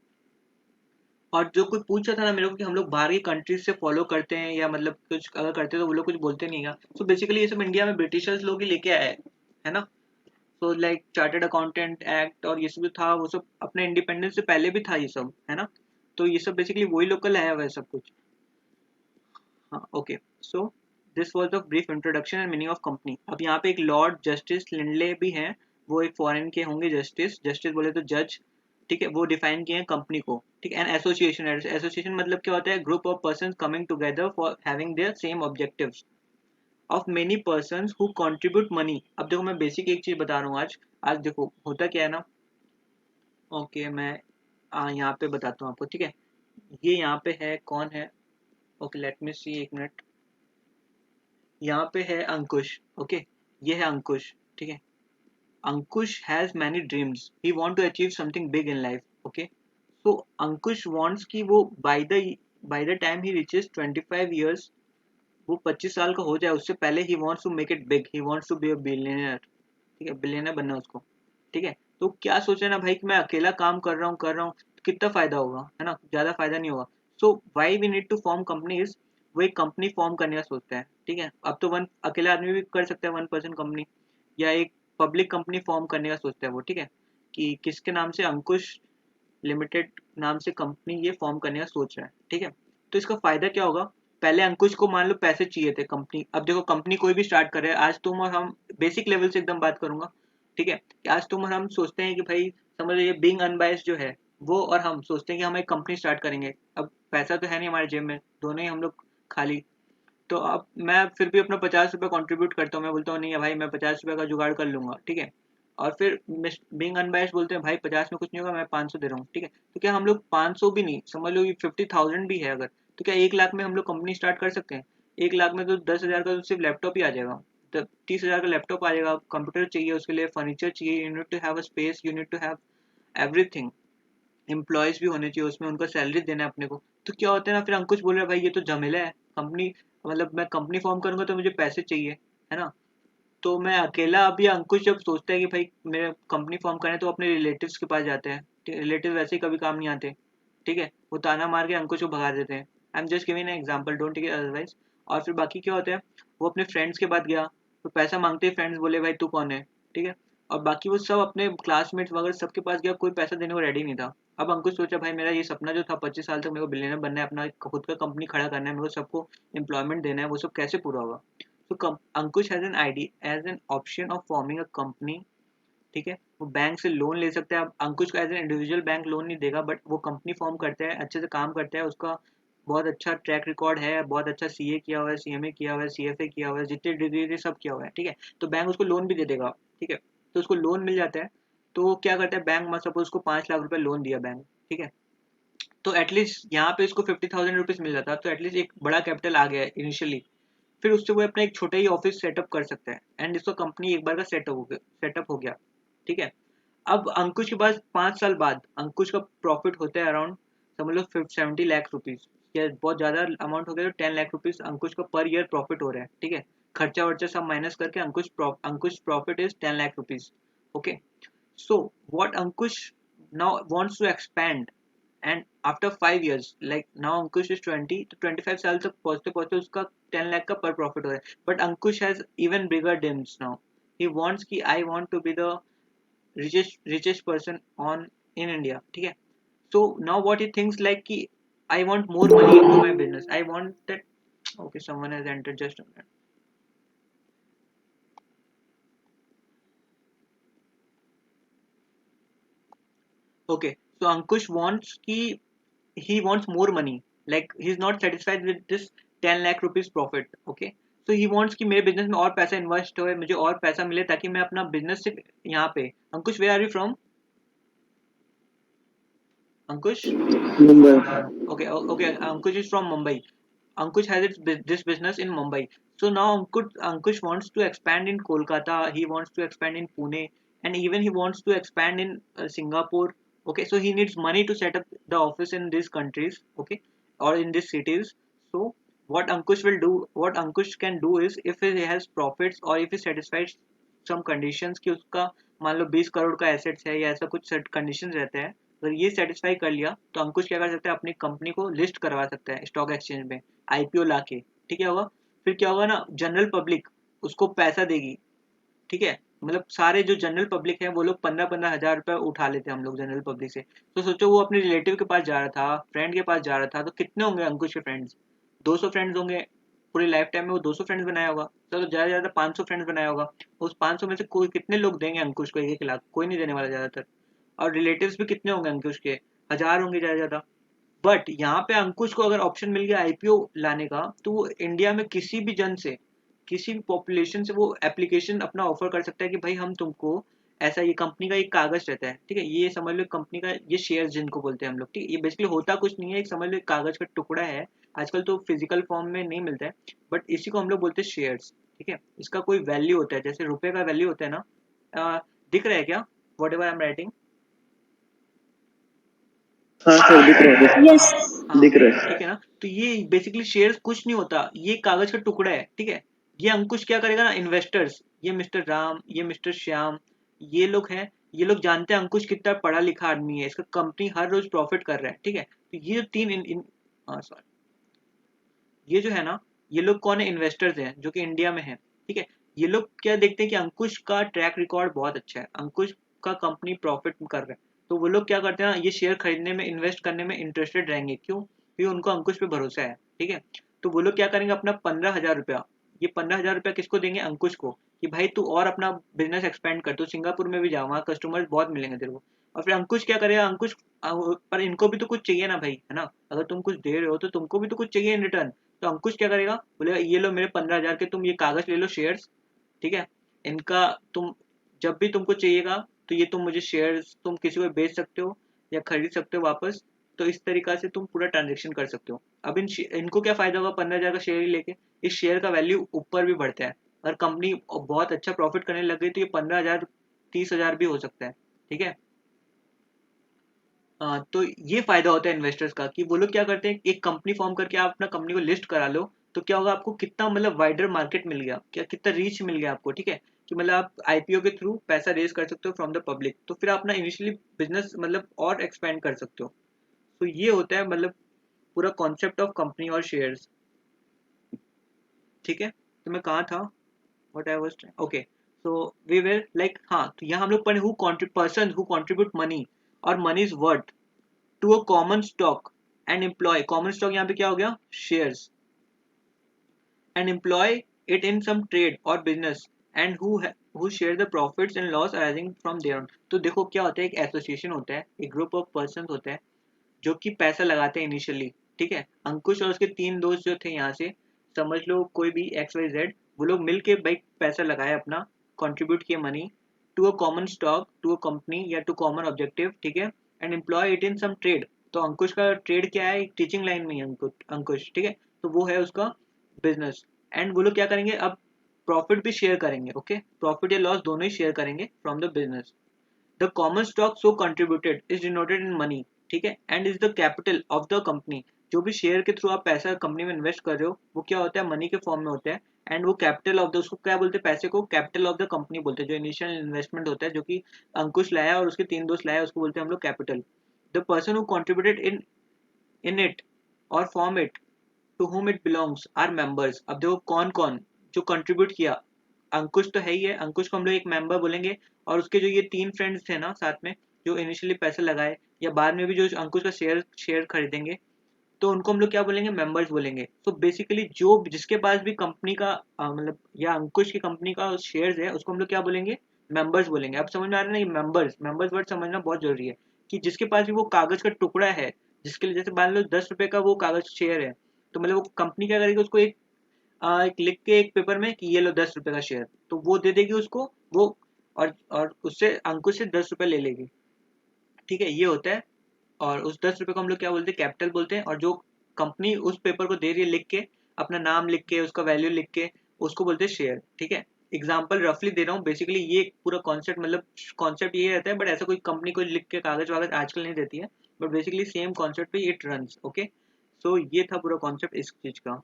और जो कोई पूछ रहा था ना मेरे को कि हम लोग बाहर की कंट्रीज से फॉलो करते हैं या मतलब कुछ अगर करते हैं तो वो लोग कुछ बोलते नहीं है। सो बेसिकली ये सब इंडिया में ब्रिटिशर्स लोग ही लेके आए हैं, है ना। तो लाइक चार्टर्ड अकाउंटेंट एक्ट और ये सब जो था वो सब अपने इंडिपेंडेंस से पहले भी था ये सब, है ना। तो ये सब बेसिकली वही लोग का लाया हुआ है सब कुछ। हाँ okay, so this was the brief introduction and meaning of company. अब यहाँ पे एक लॉर्ड जस्टिस लिंडले भी हैं, वो एक फॉरेन के होंगे जस्टिस, जस्टिस बोले तो जज, ठीक है। वो डिफाइन किए हैं कंपनी को, ठीक है। एन एसोसिएशन, एसोसिएशन मतलब क्या होता है, group of persons coming together for having their same objectives of many persons who contribute money. अब देखो मैं बेसिक एक चीज बता रहा हूँ आज। आज देखो होता क्या है ना, ओके मैं यहाँ पे बताता हूँ आपको, ठीक है। ये यहाँ पे है, कौन है, ओके लेट मी सी, एक मिनट। यहाँ पे है अंकुश, ओके ये है अंकुश, ठीक है। Ankush has many dreams, he want to achieve something big in life, okay. So Ankush wants कि वो by the time he reaches 25 years, वो 25 साल का हो जाए उससे पहले ही wants to make it big, he wants to be a billionaire, ठीक है। बिलियनियर बनना है उसको, ठीक है। तो क्या सोच रहे ना भाई कि मैं अकेला काम कर रहा हूँ, कितना फायदा होगा, है ना, ज्यादा फायदा नहीं होगा। So why we need to form companies, वो एक कंपनी फॉर्म करने का सोचता है, ठीक है। अब तो वन अकेला आदमी भी कर सकता है 1% कंपनी, या एक पब्लिक कंपनी फॉर्म करने का सोचता है वो, ठीक है। कि किसके नाम से, अंकुश लिमिटेड नाम से कंपनी ये फॉर्म करने का सोच रहा है, ठीक है। तो इसका फायदा क्या होगा, पहले अंकुश को मान लो पैसे चाहिए थे कंपनी, अब देखो कंपनी कोई भी स्टार्ट कर रहे हैं, आज तुम और हम बेसिक लेवल से एकदम बात करूंगा, ठीक है। कि आज तुम और हम सोचते हैं कि भाई समझ लो ये बीइंग अनबायस्ड जो है वो, और हम सोचते हैं कि हम एक कंपनी स्टार्ट करेंगे। अब पैसा तो है नहीं हमारे जेब में, दोनों ही हम लोग खाली। तो अब मैं फिर भी अपना 50 रुपये कॉन्ट्रीब्यूट करता हूँ, मैं बोलता हूँ नहीं है भाई मैं 50 रुपये का जुगाड़ कर लूंगा, ठीक है। और फिर बीइंग अनबायस्ड बोलते हैं भाई 50 में कुछ नहीं होगा, मैं 500 दे रहा हूँ, ठीक है। तो क्या हम लोग 500 भी नहीं, समझ लो 50,000 भी है अगर, तो क्या 1 लाख में हम लोग कंपनी स्टार्ट कर सकते हैं। 1 लाख में तो 10,000 का तो सिर्फ लैपटॉप ही आ जाएगा, 30,000 का लैपटॉप आ जाएगा, कंप्यूटर चाहिए उसके लिए, फर्नीचर चाहिए, you need to have a space, you need to have everything, employees भी होने चाहिए उसमें, उनका सैलरी देना है अपने को। तो क्या होता है ना, फिर अंकुश बोल रहा है भाई ये तो झमेला है, कंपनी मतलब मैं कंपनी फॉर्म करूंगा तो मुझे पैसे चाहिए, है ना। तो मैं अकेला, अभी अंकुश जब सोचता है कि भाई मेरे कंपनी फॉर्म करना है तो अपने रिलेटिव्स के पास जाते हैं, रिलेटिव वैसे ही कभी काम नहीं आते, ठीक है। वो ताना मार के अंकुश को भगा देते हैं। I am just giving an example, don't take it otherwise. और फिर बाकी क्या होता है, वो अपने फ्रेंड्स के पास गया, तो पैसा मांगते ही फ्रेंड्स बोले भाई तू कौन है, ठीक है। और बाकी वो सब अपने क्लासमेट्स वगैरह सबके पास गया, कोई पैसा देने को रेडी नहीं था। अब अंकुश सोचा भाई मेरा ये सपना जो था 25 साल तक मेरे को बिलियनर बनना है, अपना खुद का कंपनी खड़ा करना है, मेरे को सबको एम्प्लॉयमेंट देना है, वो सब कैसे पूरा होगा। तो Ankush has an idea, as an option of forming a company, ठीक है। वो बैंक से लोन ले सकता है। अब अंकुश को as an individual bank loan नहीं देगा, बट वो कंपनी फॉर्म करता है, अच्छे से काम करता है, उसका बहुत अच्छा ट्रैक रिकॉर्ड है, बहुत अच्छा सीए किया हुआ है, सीएमए किया हुआ है, सीएफए किया हुआ है, जितने डिग्री थे सब किया हुआ है, ठीक है। तो बैंक उसको लोन भी दे देगा, ठीक है। तो उसको लोन मिल जाता है। तो वो क्या करता है, बैंक में सपोज उसको 5 लाख रुपए लोन दिया बैंक, ठीक है। तो एटलीस्ट यहाँ पे इसको 50,000 रुपीज मिल जाता है, तो एटलीस्ट एक बड़ा कैपिटल आ गया इनिशियली। फिर उससे वो अपना एक छोटा ही ऑफिस सेटअप कर सकता है, एंड इसका कंपनी एक बार का सेटअप हो गया, ठीक है। अब अंकुश के पास 5 साल बाद अंकुश का प्रॉफिट होता है अराउंड, समझ लो 70 लाख रुपीज, या बहुत ज्यादा अमाउंट हो गया तो 10 लाख रुपीज अंकुश का पर ईयर प्रॉफिट हो रहा है, ठीक है। खर्चा वर्चा सब माइनस करके Ankush profit is 10 lakh rupees, okay. So what Ankush now wants to expand, and after 5 years, like now Ankush is 20, तो 25 साल तक पहुंचते पहुंचते उसका 10 लाख का पर प्रॉफिट हो रहा है। But Ankush has even bigger dreams now, he wants कि I want to be the richest person on in India, ठीक है। So now what he thinks like कि I want more money into my business, I want that, okay someone has entered, just a minute. Okay, so Ankush wants कि he wants more money, like he's not satisfied with this 10 lakh rupees profit, okay. So he wants कि मेरे business में और पैसा invest हो, मुझे और पैसा मिले ताकि मैं अपना बिजनेस सिर्फ यहाँ पे, अंकुश where are you from, Ankush? Mumbai. Okay, Ankush is from Mumbai. Ankush has this business in Mumbai. So now Ankush wants to expand in Kolkata. He wants to expand in Pune, and even he wants to expand in Singapore. Okay, so he needs money to set up the office in these countries. Okay, or in these cities. So what Ankush can do is, if he has profits or if he satisfies some conditions कि उसका मान लो 20 करोड़ का assets है या ऐसा कुछ condition रहते हैं, अगर ये सेटिस्फाई कर लिया तो अंकुश क्या कर सकता है, अपनी कंपनी को लिस्ट करवा सकता है स्टॉक एक्सचेंज में, आईपीओ लाके, ठीक है होगा। फिर क्या होगा ना, जनरल पब्लिक उसको पैसा देगी, ठीक है। मतलब सारे जो जनरल पब्लिक है वो लोग 15-15 हज़ार रुपये उठा लेते हैं हम लोग जनरल पब्लिक से। तो सोचो वो अपने रिलेटिव के पास जा रहा था, फ्रेंड के पास जा रहा था, तो कितने होंगे अंकुश के फ्रेंड्स? 200 फ्रेंड्स होंगे। पूरी लाइफ टाइम में वो 200 फ्रेंड्स बनाया होगा, चलो ज़्यादा ज़्यादा 500 फ्रेंड्स बनाया होगा। उस 500 में से कोई कितने लोग देंगे अंकुश को 1-1 लाख? कोई नहीं देने वाला ज़्यादातर। और रिलेटिव्स भी कितने होंगे अंकुश के? 1000 होंगे ज़्यादा ज़्यादा। बट यहाँ पे अंकुश को अगर ऑप्शन मिल गया आईपीओ लाने का, तो वो इंडिया में किसी भी जन से, किसी भी पॉपुलेशन से वो एप्लीकेशन अपना ऑफर कर सकता है कि भाई हम तुमको ऐसा, ये कंपनी का एक कागज रहता है, ठीक है, ये समझ लो कंपनी का ये शेयर जिनको बोलते हैं हम लोग, ठीक है, ये बेसिकली होता कुछ नहीं है, एक समझ लो एक कागज का टुकड़ा है। आजकल तो फिजिकल फॉर्म में नहीं मिलता है, बट इसी को हम लोग बोलते हैं शेयर्स, ठीक है। इसका कोई वैल्यू होता है, जैसे रुपए का वैल्यू होता है ना। दिख रहा है क्या what ever I am writing? हाँ सर दिख रहा है, Yes. हाँ दिख रहा है। ठीक है ना। तो ये बेसिकली शेयर्स कुछ नहीं होता, ये कागज का टुकड़ा है, ठीक है। ये अंकुश क्या करेगा ना, इन्वेस्टर्स, ये मिस्टर राम, ये मिस्टर श्याम, ये लोग हैं, ये लोग जानते हैं अंकुश कितना पढ़ा लिखा आदमी है, इसका कंपनी हर रोज प्रॉफिट कर रहा है, ठीक है। तो ये जो तीन सॉरी, ये जो है ना, ये लोग कौन है? इन्वेस्टर्स हैं जो कि इंडिया में है, ठीक है। ये लोग क्या देखते हैं कि अंकुश का ट्रैक रिकॉर्ड बहुत अच्छा है, अंकुश का कंपनी प्रॉफिट कर रहा है, तो वो लोग क्या करते हैं ना, ये शेयर खरीदने में, इन्वेस्ट करने में इंटरेस्टेड रहेंगे। क्यों? क्योंकि उनको अंकुश पे भरोसा है, ठीक है। तो वो लोग क्या करेंगे, अपना 15,000 रुपया, ये 15,000 रुपया किसको देंगे? अंकुश को, कि भाई तू और अपना बिजनेस एक्सपेंड कर, तो सिंगापुर में भी जा, वहाँ कस्टमर्स बहुत मिलेंगे तेरे को। और फिर अंकुश क्या करेगा, अंकुश पर इनको भी तो कुछ चाहिए ना भाई, है ना। अगर तुम कुछ दे रहे हो तो तुमको भी तो कुछ चाहिए इन रिटर्न। तो अंकुश क्या करेगा, बोलेगा ये लो मेरे 15,000 के, तुम ये कागज ले लो, शेयर्स, ठीक है। इनका तुम जब भी तुमको चाहिएगा तो ये तुम मुझे शेयर्स तुम किसी को बेच सकते हो या खरीद सकते हो वापस। तो इस तरीका से तुम पूरा ट्रांजेक्शन कर सकते हो। अब इनको क्या फायदा होगा 15,000 का शेयर ही लेके? इस शेयर का वैल्यू ऊपर भी बढ़ता है, अगर कंपनी बहुत अच्छा प्रॉफिट करने लग गई तो ये 15,000 30,000 भी हो सकता है, ठीक है। तो ये फायदा होता है इन्वेस्टर्स का, कि वो लोग क्या करते हैं, एक कंपनी फॉर्म करके आप अपना कंपनी को लिस्ट करा लो, तो क्या होगा, आपको कितना मतलब वाइडर मार्केट मिल गया, क्या कितना रीच मिल गया आपको, ठीक है। कि मतलब आप आईपीओ के थ्रू पैसा रेज कर सकते हो फ्रॉम द पब्लिक, तो फिर आप अपना इनिशियली बिजनेस मतलब और एक्सपेंड कर सकते हो। तो ये होता है मतलब पूरा कॉन्सेप्ट ऑफ कंपनी और शेयर्स, ठीक है। तो मैं कहाँ था, what I was, okay. So we were like, हाँ, तो यहाँ हम लोग पढ़े who person who contribute money और money is worth to a common stock and employ, common stock यहाँ पे क्या हो गया, shares, and employ it in some trade और business, and who share the profits and loss arising from their own. तो देखो क्या होता है, एक एसोसिएशन होता है, एक ग्रुप ऑफ पर्सन होता है जो कि पैसा लगाते हैं इनिशियली, ठीक है। अंकुश और उसके 3 दोस्त जो थे यहाँ से, समझ लो कोई भी XYZ, वो लोग मिल के भाई पैसा लगाए अपना, कंट्रीब्यूट किए money to a common stock, to a company या टू कॉमन ऑब्जेक्टिव, ठीक है। And employ it in some trade, तो अंकुश का ट्रेड क्या है, टीचिंग लाइन में है अंकुश, ठीक है। तो वो है उसका बिजनेस। एंड वो लोग क्या करेंगे, अब प्रॉफिट भी शेयर करेंगे, ओके, प्रॉफिट या लॉस दोनों ही शेयर करेंगे from the business. The common stock so contributed is denoted in money, ठीक है, and is the capital of the company. जो भी शेयर के थ्रू आप पैसा कंपनी में इन्वेस्ट कर रहे हो, वो क्या होता है, मनी के फॉर्म में होता है। एंड वो कैपिटल ऑफ द, उसको क्या बोलते हैं, पैसे को कैपिटल ऑफ द कंपनी बोलते हैं। जो इनिशियल इन्वेस्टमेंट होता है, जो कि अंकुश लाया और उसके 3 दोस्त लाया, उसको बोलते हैं हम लोग capital. The person who contributed in it और form it to whom it belongs are members. अब देखो कौन कौन जो कंट्रीब्यूट किया, अंकुश तो है ही है, अंकुश को हम लोग एक मेंबर बोलेंगे। और उसके जो ये 3 फ्रेंड्स थे ना साथ में, जो इनिशियली पैसे लगाए या बाद में भी जो अंकुश का शेयर खरीदेंगे, तो उनको हम लोग क्या बोलेंगे, मेंबर्स बोलेंगे। तो बेसिकली जो जिसके पास भी कंपनी का मतलब या अंकुश की कंपनी का शेयर्स है, उसको हम लोग क्या बोलेंगे, मेंबर्स बोलेंगे। अब समझ में आ रहा है ना, ये मेंबर्स वर्ड समझना बहुत जरूरी है, कि जिसके पास भी वो कागज का टुकड़ा है, जिसके लिए जैसे मान लो 10 रुपए का वो कागज शेयर है, तो मतलब वो कंपनी क्या करेगी, उसको एक लिख के एक पेपर में कि ये लो 10 रुपए का शेयर, तो वो दे देगी उसको वो, और उससे अंकुश से 10 रुपए ले लेगी, ठीक है, ये होता है। और उस 10 रुपए को हम लोग क्या बोलते हैं, कैपिटल बोलते हैं। और जो कंपनी उस पेपर को दे रही है लिख के, अपना नाम लिख के, उसका वैल्यू लिख के, उसको बोलते हैं शेयर, ठीक है। एग्जाम्पल रफली दे रहा हूँ, बेसिकली ये पूरा कॉन्सेप्ट मतलब कॉन्सेप्ट ये रहता है, बट ऐसा कोई कंपनी को लिख के कागज वागज आजकल नहीं देती है, बट बेसिकली सेम कॉन्सेप्ट पे इट रन्स, ओके। सो ये था पूरा कॉन्सेप्ट इस चीज का,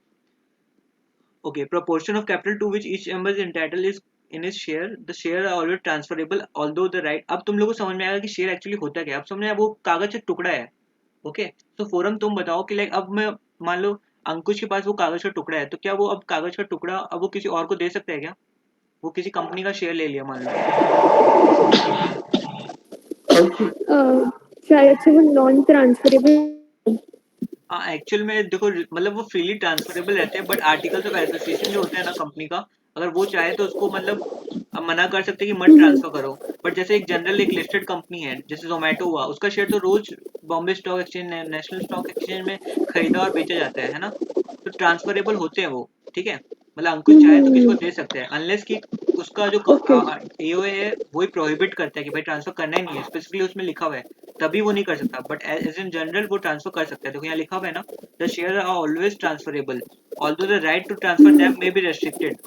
okay. proportion of capital to which each member is entitled is in his share, the share are always transferable although the right। अब तुम लोगों को समझ में आएगा कि शेयर एक्चुअली होता क्या है, अब समझ में आया, वो कागज का टुकड़ा है, ओके। तो फोरम तुम बताओ कि लाइक, अब मैं मान लो अंकुश के पास वो कागज का टुकड़ा है, तो क्या वो अब कागज का टुकड़ा अब वो किसी और को दे सकता है क्या? वो किसी कंपनी का शेयर ले लिया मान लो, शायद से वो नॉन ट्रांसफरेबल। हाँ एक्चुअल में देखो मतलब वो फ्रीली ट्रांसफरेबल रहते हैं, बट आर्टिकल्स ऑफ एसोसिएशन जो होते हैं ना कंपनी का, अगर वो चाहे तो उसको मतलब मना कर सकते हैं कि मत ट्रांसफर करो। बट जैसे एक जनरल एक लिस्टेड कंपनी है जैसे जोमेटो हुआ, उसका शेयर तो रोज Bombay stock exchange national stock exchange में खरीदा और बेचा जाता है ना, तो ट्रांसफरेबल होते हैं वो, ठीक है। मतलब अंकुश चाहे तो किसी को दे सकते हैं, अनलेस कि उसका जो एओए है वही प्रोहिबिट करता है कि भाई ट्रांसफर करना ही नहीं है, स्पेसिफिकली उसमें लिखा हुआ है, तभी वो नहीं कर सकता। बट एज इन जनरल वो ट्रांसफर कर सकता है। देखो यहाँ लिखा हुआ है ना, the share are always transferable although the right to transfer them may be restricted.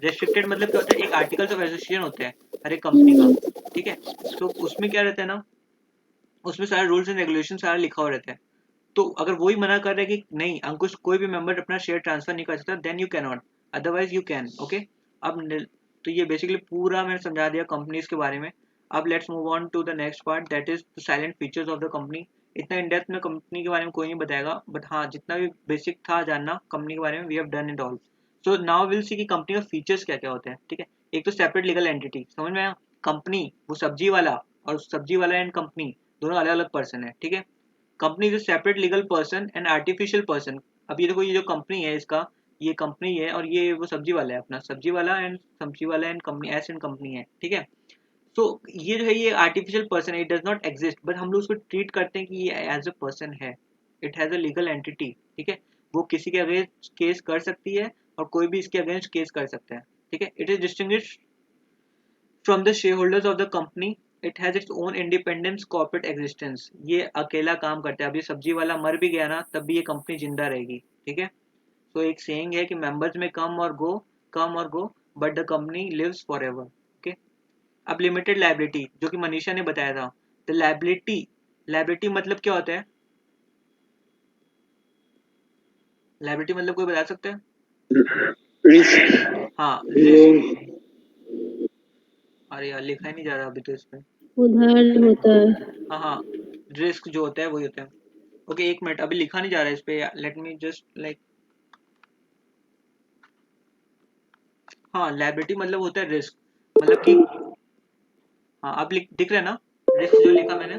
Restricted मतलब क्या होता है, एक आर्टिकल्स ऑफ एसोसिएशन होता है हर एक कंपनी का, ठीक है। तो उसमें क्या रहता है ना, उसमें सारे रूल्स एंड रेगुलेशन सारा लिखा हुआ रहता है। तो अगर वही मना कर रहा है कि नहीं अंकुश कोई भी मेंबर अपना शेयर ट्रांसफर नहीं कर सकता, then you can not, otherwise you can, okay. अब तो ये बेसिकली पूरा मैंने समझा दिया कंपनीज के बारे में। अब let's move on to the next part, that is the silent features of the company. इतना इन डेप्थ में कंपनी के बारे में कोई नहीं बताएगा, बट हाँ जितना भी बेसिक था जानना कंपनी के बारे में, we have done it all. So now will see कि कंपनी का फीचर्स क्या क्या होते हैं, ठीक है। एक तो सेपरेट लीगल एंटिटी, समझ में आया। कंपनी वो सब्जी वाला, और सब्जी वाला एंड कंपनी दोनों अलग अलग पर्सन है, ठीक है। Company is a separate legal person and artificial person. अब ये देखो ये जो कंपनी है इसका, ये कंपनी है और ये वो सब्जी वाला है अपना, सब्जी वाला and company S and company है, ठीक है। तो ये जो है ये आर्टिफिशियल पर्सन है, it does not exist, but हम लोग उसको ट्रीट करते हैं कि ये एज अ पर्सन है, it has a legal entity, ठीक है। वो किसी के अगेंस्ट केस कर सकती है और कोई भी इसके अगेंस्ट केस कर सकता है, ठीक है। It is distinguished from the share holders of the company, it has its own independence corporate existence. ये अकेला काम करता है। अब ये सब्जी वाला मर भी गया ना तब भी ये कंपनी जिंदा रहेगी, ठीक है। तो एक सेइंग है कि मेंबर्स में कम और go but the company lives for ever, okay. अब लिमिटेड लाइबिलिटी जो कि मनीषा ने बताया था, द लाइबिलिटी मतलब क्या होता है, लाइबिलिटी मतलब कोई बता सकता है? रिस्क हाँ रिस्क, अरे यार लिखा ही नहीं जा रहा अभी तो इसमें। उधार होता है। हाँ रिस्क जो होता है वही होता है, ओके। एक मिनट अभी लिखा नहीं जा रहा है इस पे, लेट मी जस्ट लाइक, हाँ लाइबिलिटी मतलब होता है रिस्क, मतलब कि हाँ अब दिख रहा है ना रिस्क जो लिखा मैंने।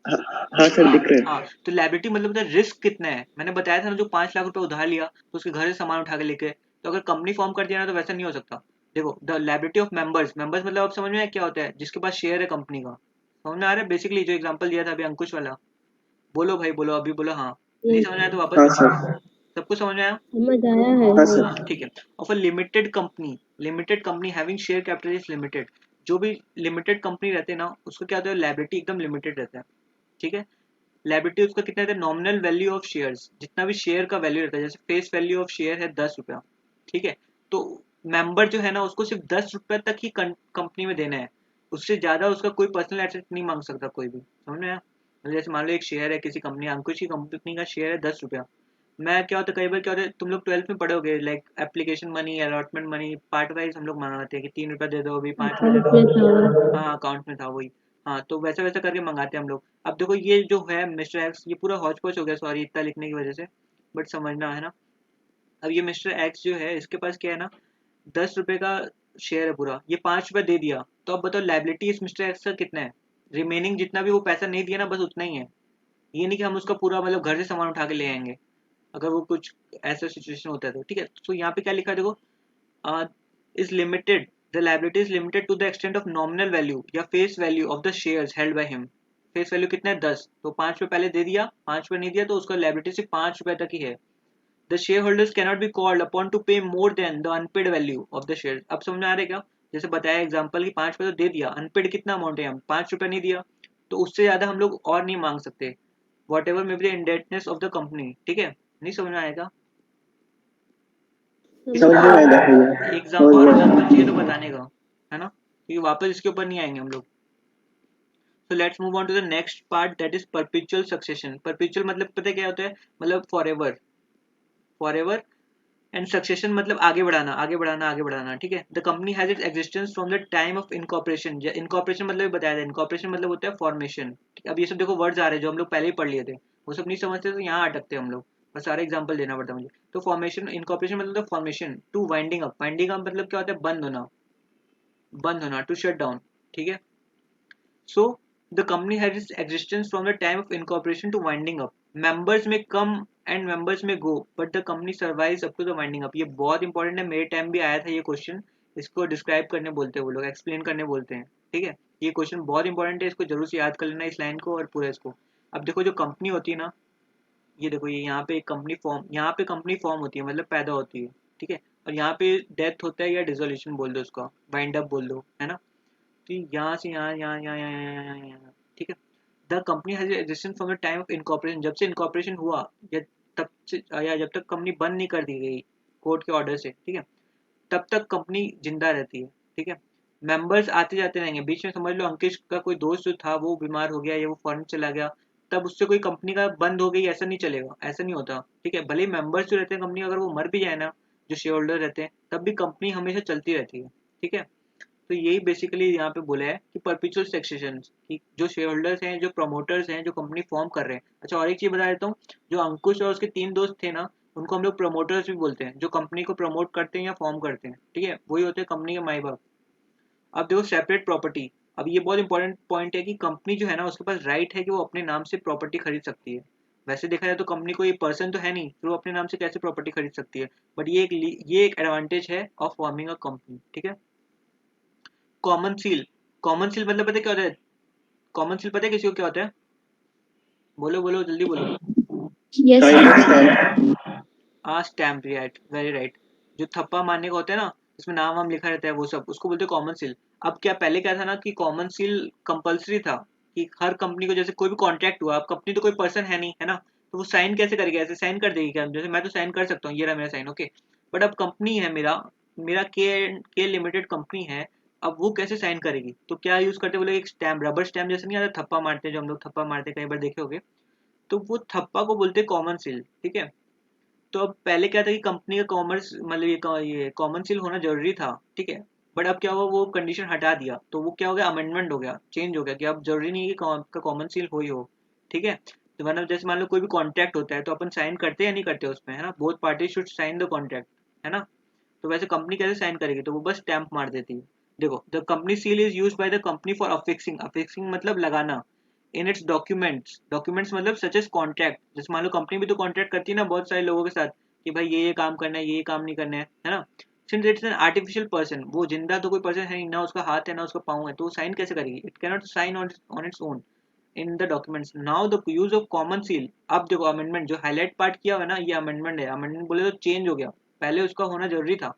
हाँ सर दिख रहे हैं। हाँ तो लाइबिलिटी मतलब होता है रिस्क कितना है। मैंने बताया था ना जो 5 लाख रुपए उधार लिया तो उसके घर से सामान उठा के लेके, तो अगर कंपनी फॉर्म कर दिया ना तो वैसा नहीं हो सकता। देखो द लाइबिलिटी ऑफ मेंबर्स मतलब आप समझ में आया क्या होता है, जिसके पास शेयर है कंपनी का, समझ में आ रहा है। बेसिकली जो एग्जांपल दिया था अभी अंकुश वाला, बोलो भाई बोलो, अभी बोलो। हाँ नहीं समझ में आया तो वापस हाँ पूछो। सर। सबको समझ में आया? समझ आया है। हाँ सर। ठीक है। Of a limited company having share capital is limited. जो भी लिमिटेड कंपनी रहते हैं ना उसको क्या होता है, लायबिलिटी एकदम लिमिटेड रहता है, ठीक है। लायबिलिटी उसका कितना रहता है, नॉमिनल वैल्यू ऑफ शेयर्स, जितना भी शेयर का वैल्यू रहता है। जैसे फेस वैल्यू ऑफ शेयर है 10 रुपया, ठीक है। तो मेंबर जो है ना उसको सिर्फ 10 रुपये तक ही कंपनी में देना है, उससे ज्यादा उसका कोई पर्सनल एसेट नहीं मांग सकता कोई भी, समझ में आया। मतलब जैसे मान लो एक शेयर है किसी कंपनी, अंकुश की कंपनी का शेयर है 10 रुपया। मैं क्या होता है कई बार क्या होता है, तुम लोग 12th में पढ़ोगे like application money, allotment money, part wise हम लोग मंगाते हैं कि 3 रुपया दे दो, अभी 5 रुपया दे अकाउंट दो। में था। हाँ अकाउंट में था वही। हाँ तो वैसा वैसा करके मंगाते हैं हम लोग। अब देखो ये जो है मिस्टर एक्स, ये पूरा हौच पौच हो गया सॉरी इतना लिखने की वजह से, बट समझना है ना। अब ये मिस्टर एक्स जो है इसके पास क्या है ना, 10 रुपए का शेयर है पूरा, ये 5 रुपये दे दिया, तो अब बताओ लाइबिलिटी इस मिस्टर एक्स का कितना है। रिमेनिंग जितना भी वो पैसा नहीं दिया ना बस उतना ही है। ये नहीं कि हम उसका पूरा मतलब घर से सामान उठा के ले आएंगे अगर वो कुछ ऐसा सिचुएशन होता है तो, ठीक है। तो यहाँ पे क्या लिखा है देखो, is limited, the liability is limited to the extent of nominal value या face value of the shares held by him. Face value कितना है 10, तो 5 रुपये पहले दे दिया, 5 रुपये नहीं दिया तो उसका लाइबिलिटी सिर्फ 5 रुपये तक ही है। The share holders cannot be called upon to pay more than the unpaid value of the share. अब समझ में आ रहा है क्या, जैसे बताया एग्जाम्पल की 5 रुपये तो दे दिया, अनपेड कितना अमाउंट है, हम 5 रुपये नहीं दिया, तो उससे ज्यादा हम लोग और नहीं मांग सकते, what ever may be the indebtedness of the company, ठीक है। नहीं समझ में आएगा? समझ में आएगा भैया, समझ और में एग्जाम्पल चाहिए तो आएगा। बताने का, है ना, क्योंकि वापस इसके ऊपर नहीं आएंगे हम लोग। So let's move on to the next part, that is perpetual succession. Perpetual मतलब पता है क्या होता है, मतलब forever एंड सक्सेशन मतलब आगे बढ़ाना आगे बढ़ाना आगे बढ़ाना, ठीक है। The company has its existence from the time of incorporation. Incorporation मतलब भी बताया था, इनकॉर्पोरेशन मतलब होता है फॉर्मेशन। अब ये सब देखो वर्ड्स आ रहे हैं जो हम लोग पहले ही पढ़ लिए थे, वो सब नहीं समझते तो यहाँ अटकते हम लोग, बस सारे एग्जाम्पल देना पड़ता है मुझे। तो फॉर्मेशन, इनकॉर्पोरेशन मतलब फॉर्मेशन, टू वाइंडिंग अप मतलब क्या होता है, बंद होना, बंद होना, टू शट डाउन, ठीक है। So the company has its existence from the time of incorporation to winding up, members में कम एंड मेंबर्स में go but the company survives up to the winding up. ये बहुत important है, मेरे time भी आया था ये क्वेश्चन। इसको डिस्क्राइब करने बोलते हैं वो लोग, एक्सप्लेन करने बोलते हैं, ठीक है। ये क्वेश्चन बहुत इंपॉर्टेंट है, इसको जरूर से याद कर लेना इस लाइन को और पूरा इसको। अब देखो जो कंपनी होती है ना, ये देखो ये यहाँ पे एक कंपनी फॉर्म, यहाँ पे कंपनी फॉर्म होती है मतलब पैदा होती है, ठीक है। और यहाँ पे डेथ होता है या डिसोल्यूशन बोल दो उसका, वाइंड अप बोल दो, है ना। तो यहाँ से यहाँ, ठीक है। The company has existence from the time of incorporation, जब से इनकॉर्पोरेशन हुआ या तब से, या जब तक कंपनी बंद नहीं कर दी गई कोर्ट के ऑर्डर से, ठीक है, तब तक कंपनी जिंदा रहती है, ठीक है। मेंबर्स आते जाते रहेंगे, बीच में समझ लो अंकित का कोई दोस्त जो था वो बीमार हो गया या वो फॉरेन चला गया, तब उससे कोई कंपनी का बंद हो गई ऐसा नहीं चलेगा, ऐसा नहीं होता, ठीक है। भले मेंबर्स जो रहते हैं कंपनी, अगर वो मर भी जाए ना, जो शेयर होल्डर रहते हैं, तब भी कंपनी हमेशा चलती रहती है, ठीक है। तो यही बेसिकली यहाँ पे बोला है कि परपिचुअल सक्सेशन, कि जो शेयर होल्डर्स हैं, जो प्रमोटर्स हैं, जो कंपनी फॉर्म कर रहे हैं। अच्छा और एक चीज बता देता हूँ, जो अंकुश और उसके 3 दोस्त थे ना, उनको हम लोग प्रमोटर्स भी बोलते हैं, जो कंपनी को प्रमोट करते हैं या फॉर्म करते हैं, ठीक है, वही होते हैं कंपनी के माई बाप। अब देखो सेपरेट प्रॉपर्टी, अब ये बहुत इंपॉर्टेंट पॉइंट है कि कंपनी जो है ना उसके पास राइट है कि वो अपने नाम से प्रॉपर्टी खरीद सकती है। वैसे देखा जाए तो कंपनी को ये पर्सन तो है नहीं, फिर वो अपने नाम से कैसे प्रॉपर्टी खरीद सकती है, बट ये एक एडवांटेज है ऑफ फॉर्मिंग अ कंपनी, ठीक है। कॉमन सील, कॉमन सील मतलब पता है क्या होता है? कॉमन सील पता है किसी को क्या होता है? बोलो बोलो जल्दी बोलो। Yes, Time sir. stamp. Stamp, right, very right. जो थप्पा मारने का होता है ना, इसमें नाम वाम लिखा रहता है वो सब, उसको बोलते हैं कॉमन सील। अब क्या पहले क्या था ना कि कॉमन सील कंपलसरी था कि हर कंपनी को, जैसे कोई भी कॉन्ट्रैक्ट हुआ, अब कंपनी तो कोई पर्सन है नहीं, है ना, तो वो साइन कैसे करेगी? ऐसे साइन कर देगी क्या? जैसे मैं तो साइन कर सकता हूँ, ये रहा मेरा साइन, ओके। बट अब कंपनी है मेरा, मेरा के लिमिटेड कंपनी है, अब वो कैसे साइन करेगी? तो क्या यूज करते बोले, एक स्टैम्प, रबर स्टैम्प जैसे नहीं आता थप्पा मारते हैं, जो हम लोग थप्पा मारते हैं कई बार देखे होगे, तो वो थप्पा को बोलते हैं कॉमन सील, ठीक है। तो अब पहले क्या था कि कंपनी का कॉमर्स मतलब ये कॉमन सील होना जरूरी था, ठीक है। बट अब क्या हुआ, वो कंडीशन हटा दिया, तो वो क्या हो गया, अमेंडमेंट हो गया, चेंज हो गया कि अब जरूरी नहीं है कि आपका कॉमन सील हो, ठीक है। तो मतलब जैसे मान लो कोई भी कॉन्ट्रैक्ट होता है तो अपन साइन करते हैं या नहीं करते उसमें, है ना, both party should sign the contract, है ना। तो वैसे कंपनी कैसे साइन करेगी? तो वो बस स्टैंप मार देती है। देखो the company seal is used by the company for affixing, affixing मतलब लगाना, इन इट्स डॉक्यूमेंट्स, डॉक्यूमेंट्स मतलब सच एज कॉन्ट्रैक्ट, जैसे मान लो कंपनी भी तो कॉन्ट्रैक्ट करती है ना बहुत सारे लोगों के साथ कि भाई ये काम करना है, ये काम नहीं करना है ना। Since it's an artificial person, वो जिंदा तो कोई पर्सन है नहीं, ना उसका हाथ है ना उसका पाँव है, तो वो साइन कैसे करेगी? It can not sign on its own in the documents. Now the use of common seal, अब देखो अमेंडमेंट, जो हाईलाइट पार्ट किया हुआ है ना, ये अमेंडमेंट है। अमेंडमेंट बोले तो चेंज हो गया, पहले उसका होना जरूरी था।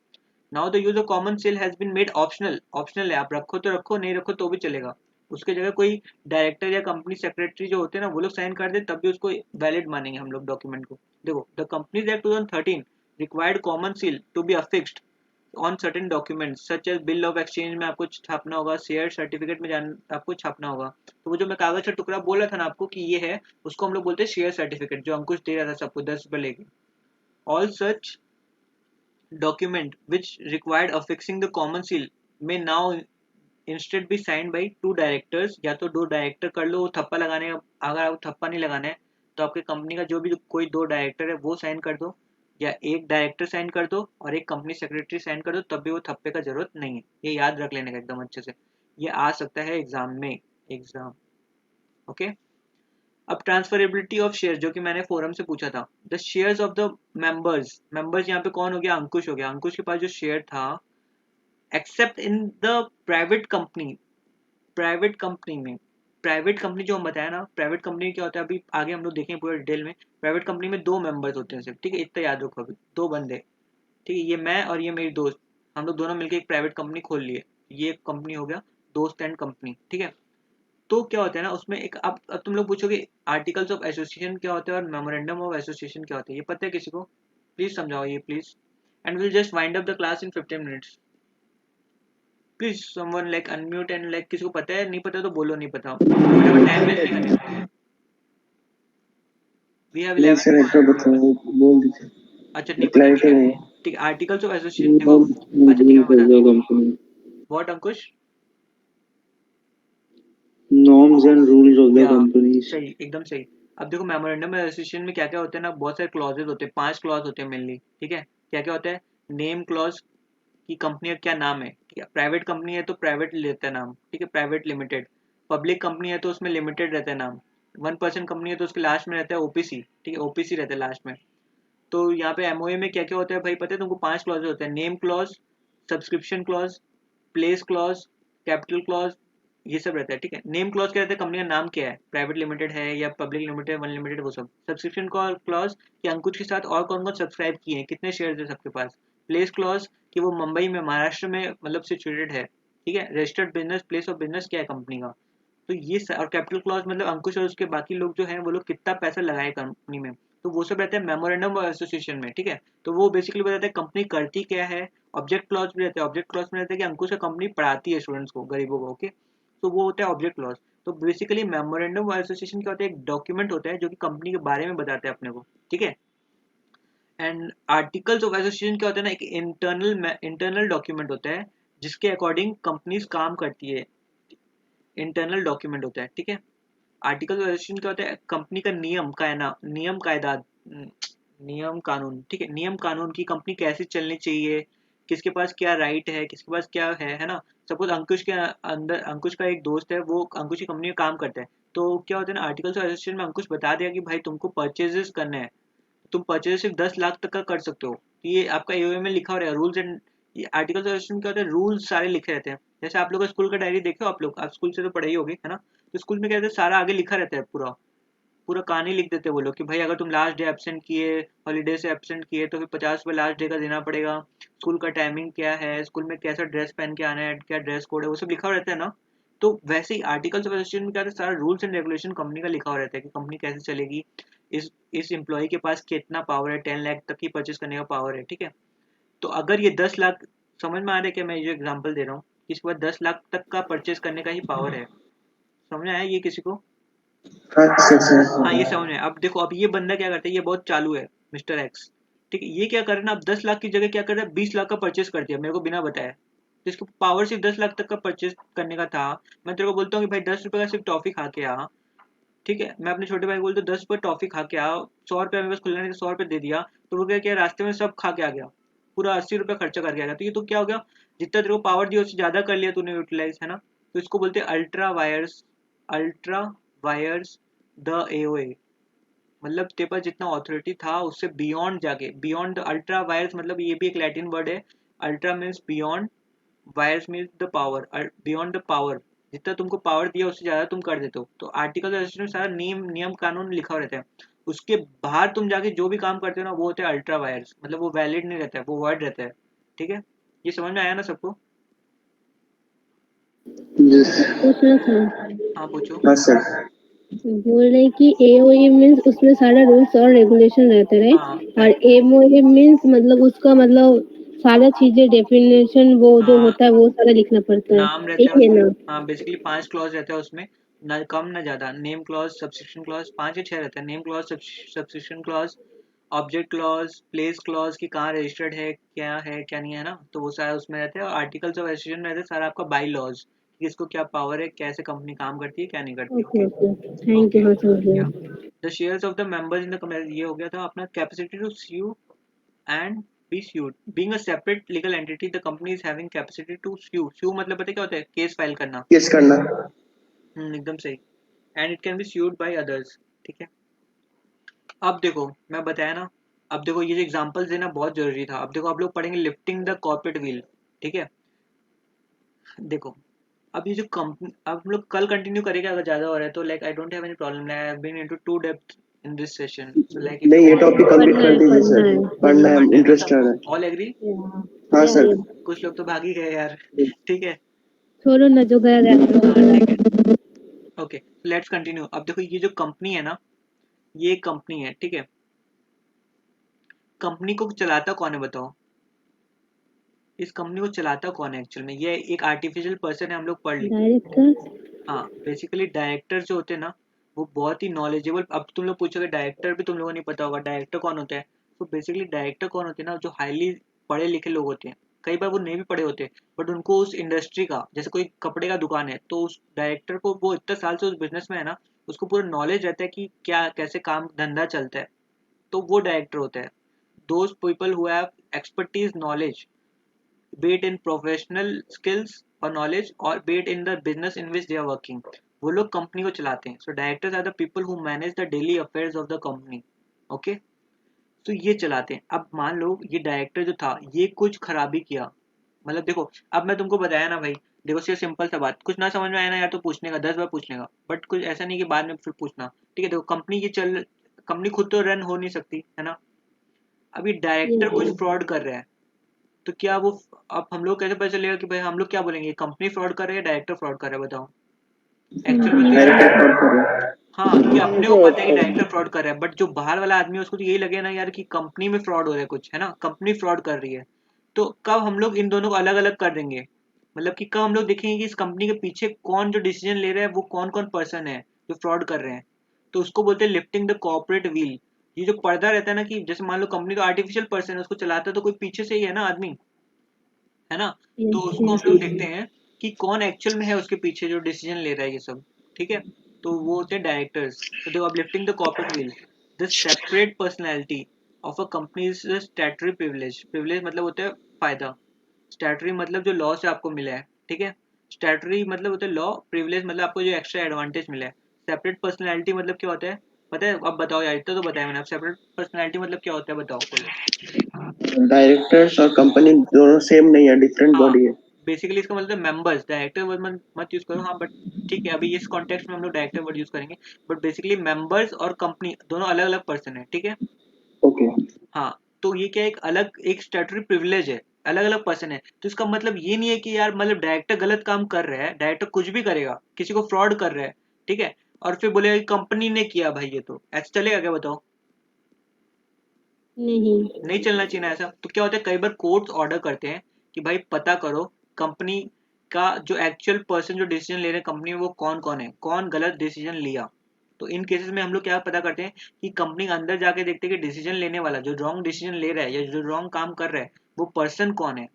Now the use of common seal has been made optional, optional है, आप रखो तो रखो, नहीं रखो तो भी चलेगा। उसके जगह कोई डायरेक्टर या कंपनी सेक्रेटरी जो होते हैं ना, वो लोग साइन कर दे तब भी उसको वैलिड मानेंगे हम लोग डॉक्यूमेंट को। देखो the companies act 2013 required common seal to be affixed on certain documents such as bill of exchange में आपको छापना होगा, शेयर सर्टिफिकेट में आपको छापना होगा। तो वो जो मैं कागज का टुकड़ा बोला था ना आपको कि ये है, उसको हम लोग बोलते हैं शेयर सर्टिफिकेट, जो अंकुश दे रहा था सबको 10 रुपए लेके। All such document which required affixing the common seal may now instead be signed by 2 directors, या तो 2 डायरेक्टर कर लो थप्पा लगाने का, अगर आपको थप्पा नहीं लगाना है तो आपके कंपनी का जो भी कोई 2 डायरेक्टर है वो साइन कर दो, या एक डायरेक्टर साइन कर दो और एक कंपनी सेक्रेटरी साइन कर दो, तब भी वो थप्पे का जरूरत नहीं है। ये याद रख लेने का एकदम अच्छे से, ये आ सकता है एग्जाम में, एग्जाम, ओके। अब ट्रांसफरेबिलिटी ऑफ शेयर, जो कि मैंने फोरम से पूछा था, the shares of the members, members यहाँ पे कौन हो गया? अंकुश हो गया। अंकुश के पास जो शेयर था, accept in the private company, private company में, प्राइवेट कंपनी जो हम बताया ना, प्राइवेट कंपनी क्या होता है अभी आगे हम लोग देखेंगे पूरे डिटेल में। प्राइवेट कंपनी में 2 मेंबर्स होते हैं सिर्फ, ठीक है, इतना याद रखो, अभी 2 बंदे, ठीक है, ये मैं और ये मेरी दोस्त, हम लोग दोनों मिलकर एक प्राइवेट कंपनी खोल लिए, ये कंपनी हो गया दोस्त एंड कंपनी, ठीक है। तो क्या होता है ना उसमें एक, अब तुम लोग पूछोगे आर्टिकल्स ऑफ एसोसिएशन क्या होता है और मेमोरेंडम ऑफ एसोसिएशन क्या होता है, ये पता है किसी को? प्लीज समझाओ ये please, and will just wind up the class in 15 minutes. Please someone like unmute and like, किसी को पता है? नहीं पता तो बोलो नहीं पता, टाइम वेस्ट नहीं करने। वी हैव नहीं 11। सर एक बार बताओ, बोल दीजिए, अच्छा नहीं पता, क्लैरिटी नहीं है। ठीक है, आर्टिकल्स ऑफ एसोसिएशन देखो, अच्छा ठीक है मैं बता, what Ankush? Norms and rules of the या companies. सही, एकदम सही। अब देखो मेमोरेंडम एसोसिएशन में क्या क्या होता है ना, बहुत सारे क्लॉजेज होते हैं, 5 क्लॉज होते हैं मेनली, ठीक है। क्या क्या होता है? नेम क्लॉज, कि कंपनी का क्या नाम है, ठीक है। प्राइवेट कंपनी है तो प्राइवेट लेता है नाम, ठीक है, प्राइवेट लिमिटेड। पब्लिक कंपनी है तो उसमें लिमिटेड रहता है नाम। 1% कंपनी है तो उसके लास्ट में रहता है ओपीसी, ठीक है, ओपीसी रहता है लास्ट में। तो यहाँ पे एमओए में क्या क्या होता है भाई पता है तुमको? 5 क्लॉज होते हैं। Name clause, subscription clause, place clause, capital clause, ये सब रहता है, ठीक है। नेम क्लॉज क्या रहता है? कंपनी का नाम क्या है, प्राइवेट लिमिटेड है या पब्लिक लिमिटेड, वन लिमिटेड, वो सब। सब्सक्रिप्शन क्लॉज कि अंकुश के साथ और कौन कौन सब्सक्राइब किए हैं, कितने शेयर है सबके पास। प्लेस क्लॉज कि वो मुंबई में, महाराष्ट्र में मतलब सिचुएटेड है, ठीक है। Registered business, place of business क्या है कंपनी का। तो ये और कैपिटल क्लॉज मतलब अंकुश और उसके बाकी लोग जो हैं वो लोग कितना पैसा लगाए कंपनी में, तो वो सब रहता है मेमोरेंडम ऑफ एसोसिएशन में, ठीक है। तो वो बेसिकली बताता है कंपनी करती क्या है। ऑब्जेक्ट क्लॉज भी रहता है। ऑब्जेक्ट क्लॉज में रहता है कि अंकुश का कंपनी पढ़ाती है स्टूडेंट्स को, गरीबों को, ओके। तो वो होता है ऑब्जेक्ट क्लॉज। तो बेसिकली मेमोरेंडम ऑफ एसोसिएशन क्या होता है? एक डॉक्यूमेंट होता है जो कि कंपनी के बारे में बताता है अपने को, ठीक है। एंड आर्टिकल्स ऑफ एसोसिएशन क्या होता है ना, एक इंटरनल डॉक्यूमेंट होता है जिसके अकॉर्डिंग कंपनीज काम करती है। इंटरनल डॉक्यूमेंट होता है, ठीक है। आर्टिकल ऑफ एसोसिएशन क्या होता है? कंपनी का नियम कायदा, नियम कानून, ठीक है। नियम कानून की कंपनी कैसे चलनी चाहिए, किसके पास क्या राइट है, किसके पास क्या है ना। सपोज अंकुश के अंदर, अंकुश का एक दोस्त है, वो अंकुश की कंपनी में काम करता है। तो क्या होता है ना, आर्टिकल्स ऑफ एसोसिएशन में अंकुश बता दिया कि भाई तुमको परचेजेस करना है, तुम परचेज सिर्फ 10 लाख तक का कर सकते हो। ये आपका एओए में लिखा हो रहा है रूल्स एंड। ये आर्टिकल्स ऑफ एसोसिएशन क्या होता है? रूल्स सारे लिखे रहते हैं। जैसे आप लोग का स्कूल का डायरी देखे हो, आप स्कूल से तो पढ़े ही होगे, है ना। तो स्कूल में क्या रहता है, सारा आगे लिखा रहता है, पूरा पूरा कहानी लिख देते हैं वो लोग कि भाई अगर तुम लास्ट डे एब्सेंट किए, हॉलीडे से एब्सेंट किए, तो फिर 50 रुपये लास्ट डे का देना पड़ेगा। स्कूल का टाइमिंग क्या है, स्कूल में कैसा ड्रेस पहन के आना है, क्या ड्रेस कोड है, वो सब लिखा हुआ रहता है ना। तो वैसे ही आर्टिकल्स ऑफ एसोसिएशन में क्या रहता है, सारा रूल्स एंड रेगुलेशन कंपनी का लिखा हुआ रहता है कि कंपनी कैसे चलेगी। इस एम्प्लॉय के पास कितना पावर है, 10 लाख तक की परचेज करने का पावर है, ठीक है। तो अगर ये 10 लाख, समझ में आ रहा है क्या मैं जो एग्जांपल दे रहा हूँ, इसके बाद 10 लाख तक का परचेज करने का ही पावर है। समझ में आया ये किसी को? हाँ सर सर हाँ ये समझ में। अब देखो, अब ये बंदा क्या करता है, ये बहुत चालू है, मिस्टर एक्स, ठीक है। ये क्या कर रहा है ना, अब 10 लाख की जगह क्या कर रहा है, 20 लाख का परचेज कर दिया मेरे को बिना बताए। तो इसको पावर सिर्फ 10 लाख तक का परचेज करने का था। मैं तेरे को बोलता हूँ कि भाई 10 रुपए का सिर्फ टॉफी खा के आ, ठीक है। मैं अपने छोटे भाई को बोलता हूँ 10 रुपये टॉफी खा के आ, 100 रुपये मेरे पास खुलने के 100 रुपये दे दिया, तो वो क्या किया, रास्ते में सब खा के आ गया, पूरा 80 रुपये खर्चा करके आ गया। तो ये तो क्या हो गया, जितना तेरे को पावर दिया उससे ज्यादा कर लिया तूने यूटिलाइज, है ना। तो इसको बोलते हैं अल्ट्रा वायर्स द एओए। मतलब तेरे पास जितना ऑथोरिटी था उससे बियॉन्ड जाके, बियॉन्ड द अल्ट्रा वायर्स, मतलब ये भी एक लैटिन वर्ड है। Ultra means beyond, wires means the power, beyond the power. जितना तुमको पावर दिया उससे ज्यादा तुम कर देते हो। तो आर्टिकल में सारा नियम कानून लिखा हुआ रहता है। उसके बाहर तुम जाके जो भी काम करते हो ना, वो होते हैं अल्ट्रा वायर्स, मतलब वो वैलिड नहीं रहता है, वो वर्ड रहता है, ठीक है। ये समझ में आया ना सबको? यस पूछना था, हाँ पूछो। हाँ सर बोल रहे कि एओए मीन्स उसमें सारा रूल्स और रेगुलेशन रहते हाँ राइट, और एमओए मीन्स मतलब उसका मतलब सारा चीजें डेफिनेशन वो जो हाँ होता है वो सारा लिखना पड़ता है, नाम रहते हैं यही है ना। हाँ बेसिकली 5 क्लॉज रहता है उसमें, ना कम ना ज्यादा। नेम क्लॉज, सब्सक्रिप्शन क्लॉज, 5 या 6 रहता है। Name clause, subscription clause, object clause, place clause कि कहाँ रजिस्टर्ड है क्या नहीं है ना। तो वो सारा उसमें रहता है। और आर्टिकल्स ऑफ एसोसिएशन में रहता है सारा आपका बाई लॉज, कि इसको क्या पावर है, कैसे कंपनी काम करती है, क्या नहीं करती, okay okay. Okay, thank okay you, हाँ समझ या गया। The shares of the members in the, ये हो गया था अपना capacity to sue and be sued. Being a separate legal entity, the company is having capacity to sue. Sue मतलब पता है क्या होता है? केस फाइल करना। किस करना एकदम सही। And it can be sued by others, ठीक है। अब देखो मैं बताया ना, अब देखो ये जो एग्जांपल्स देना बहुत जरूरी था। अब देखो आप लोग पढ़ेंगे लिफ्टिंग द कॉर्पोरेट व्हील, ठीक है। देखो अब ये जो कंपनी, अब हम लोग कल कंटिन्यू करेंगे अगर ज्यादा हो रहा है तो, like I don't have any problem, I have been into to depth in this session, so like if नहीं यू ये वांट टॉपिक कंप्लीट कर दीजिए पढ़ना सर, है पढ़ना है, पढ़ना है ना इंटरेस्ट आ सबको, रहा है। All agree? हाँ या सर कुछ लोग तो भाग ही गए यार, ठीक है। छोड़ो ना, जो गया गया। हाँ ठीक है, ओके लेट्स कंटिन्यू। अब देखो ये जो कंपनी है ना, ये कंपनी है, ठीक है। कंपनी को चलाता कौन है बताओ? इस कंपनी को चलाता कौन है एक्चुअल में? ये एक आर्टिफिशियल पर्सन है, हम लोग पढ़ लिए। डायरेक्टर। हाँ बेसिकली डायरेक्टर जो होते हैं ना, वो बहुत ही नॉलेजेबल। अब तुम लोग पूछोगे डायरेक्टर भी तुम लोगों को नहीं पता होगा, डायरेक्टर कौन होता है? तो बेसिकली डायरेक्टर कौन होते हैं ना, जो हाईली पढ़े लिखे लोग होते हैं। कई बार वो नहीं भी पढ़े होते, बट उनको उस इंडस्ट्री का, जैसे कोई कपड़े का दुकान है तो उस डायरेक्टर को, वो इतने साल से उस बिजनेस में है ना, उसको पूरा नॉलेज रहता है कि क्या कैसे काम धंधा चलता है। तो वो डायरेक्टर होता है। Those people who have expertise knowledge be it in professional skills or knowledge or be it in the business in which they are working. वो लोग कंपनी को चलाते हैं. So directors are the people who manage the daily affairs of the company. Okay? तो ये चलाते हैं. अब मान लो ये डायरेक्टर जो था ये कुछ खराबी किया, मतलब देखो अब मैं तुमको बताया ना भाई, देखो सिंपल सा बात, कुछ ना समझ में आया ना यार तो पूछने का 10 बार पूछने का, बट कुछ ऐसा नहीं कि बाद में फिर पूछना. ठीक है, देखो कंपनी खुद तो रन हो नहीं सकती है ना. अभी डायरेक्टर कुछ फ्रॉड कर रहा है तो क्या वो, अब हम लोग कैसे पता चलेगा कि भाई, हम लोग क्या बोलेंगे कंपनी फ्रॉड कर रहा है या डायरेक्टर फ्रॉड कर रहा है, बताओ. एक्चुअल में तो डायरेक्टर फ्रॉड कर रहे हैं. हाँ, ये अपने को पता है कि डायरेक्टर फ्रॉड कर रहा है, बट जो बाहर वाला आदमी है उसको तो यही लगे ना यार कि कंपनी में फ्रॉड हो रहा है कुछ, है ना, कंपनी फ्रॉड कर रही है. तो कब हम लोग इन दोनों को अलग अलग कर देंगे, मतलब कि कब हम लोग देखेंगे कि इस कंपनी के पीछे कौन जो डिसीजन ले रहा है वो कौन कौन पर्सन है जो फ्रॉड कर रहे हैं. तो उसको बोलते हैं लिफ्टिंग द कॉर्पोरेट व्हील. ये जो पर्दा रहता है ना, कि जैसे मान लो कंपनी तो आर्टिफिशियल पर्सन है, उसको चलाता तो कोई पीछे से ही है ना आदमी, है ना. तो उसको हम लोग देखते हैं कि कौन एक्चुअल में है उसके पीछे जो डिसीजन ले रहा है ये सब. ठीक है, तो वो होते हैं डायरेक्टर्स. तो देखो अब lifting the corporate wheel, the separate personality of a company is statutory privilege. Privilege मतलब होता है फायदा, स्टैट्यूटरी मतलब जो लॉ से आपको मिला है. ठीक है, स्टैट्यूटरी मतलब होता है लॉ, प्रिविलेज मतलब आपको जो एक्स्ट्रा एडवांटेज मिला है. सेपरेट पर्सनैलिटी मतलब क्या होता है पता है, अब बताओ यार, इतना तो बताया मैंने. अब सेपरेट पर्सनैलिटी मतलब क्या होता है बताओ पहले. डायरेक्टर्स और कंपनी दोनों सेम नहीं है, डिफरेंट हाँ, बॉडी है. बेसिकली इसका मतलब मेंबर्स, डायरेक्टर वर्ड मत यूज करो. हाँ बट ठीक है, अभी इस कॉन्टेक्स्ट में हम लोग डायरेक्टर वर्ड यूज करेंगे. बट बेसिकली मेंबर्स और कंपनी दोनों अलग अलग पर्सन है. ठीक है, ओके. हाँ. तो ये क्या, एक अलग एक स्टैट्यूटरी प्रिविलेज है, अलग अलग पर्सन है. तो इसका मतलब ये नहीं है कि यार मतलब डायरेक्टर गलत काम कर रहा है, डायरेक्टर कुछ भी करेगा, किसी को फ्रॉड कर रहा है, ठीक है, और फिर बोलेगा कि कंपनी ने किया. भाई ये तो ऐसा चलेगा क्या, बताओ. नहीं चलना चाहिए ना ऐसा. तो क्या होता है, कई बार कोर्ट्स ऑर्डर करते हैं कि भाई पता करो कंपनी का जो एक्चुअल पर्सन जो डिसीजन ले रहे हैं कंपनी में वो कौन कौन है, कौन गलत डिसीजन लिया. तो इन केसेस में हम लोग क्या पता करते हैं कि कंपनी के अंदर जाके देखते हैं कि डिसीजन लेने वाला जो रॉन्ग डिसीजन ले रहा है या जो रॉन्ग काम कर रहा है वो पर्सन कौन है.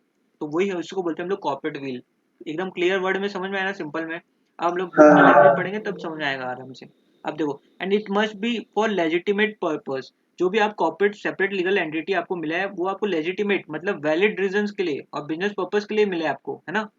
तो वही है, उसको बोलते हैं हम लोग कॉर्पोरेट व्हील. एकदम क्लियर वर्ड में समझ में आया ना, सिंपल में. अब हम लोग बुक में लैंग्वेज हाँ. पढ़ेंगे तब समझ में आएगा आराम से. अब देखो, and it must be for legitimate purpose. जो भी आप कॉर्पोरेट सेपरेट लीगल एंटिटी आपको मिला है वो आपको लेजिटिमेट मतलब वैलिड रीजंस के लिए और बिजनेस पर्पस के लिए मिला है आपको, है ना.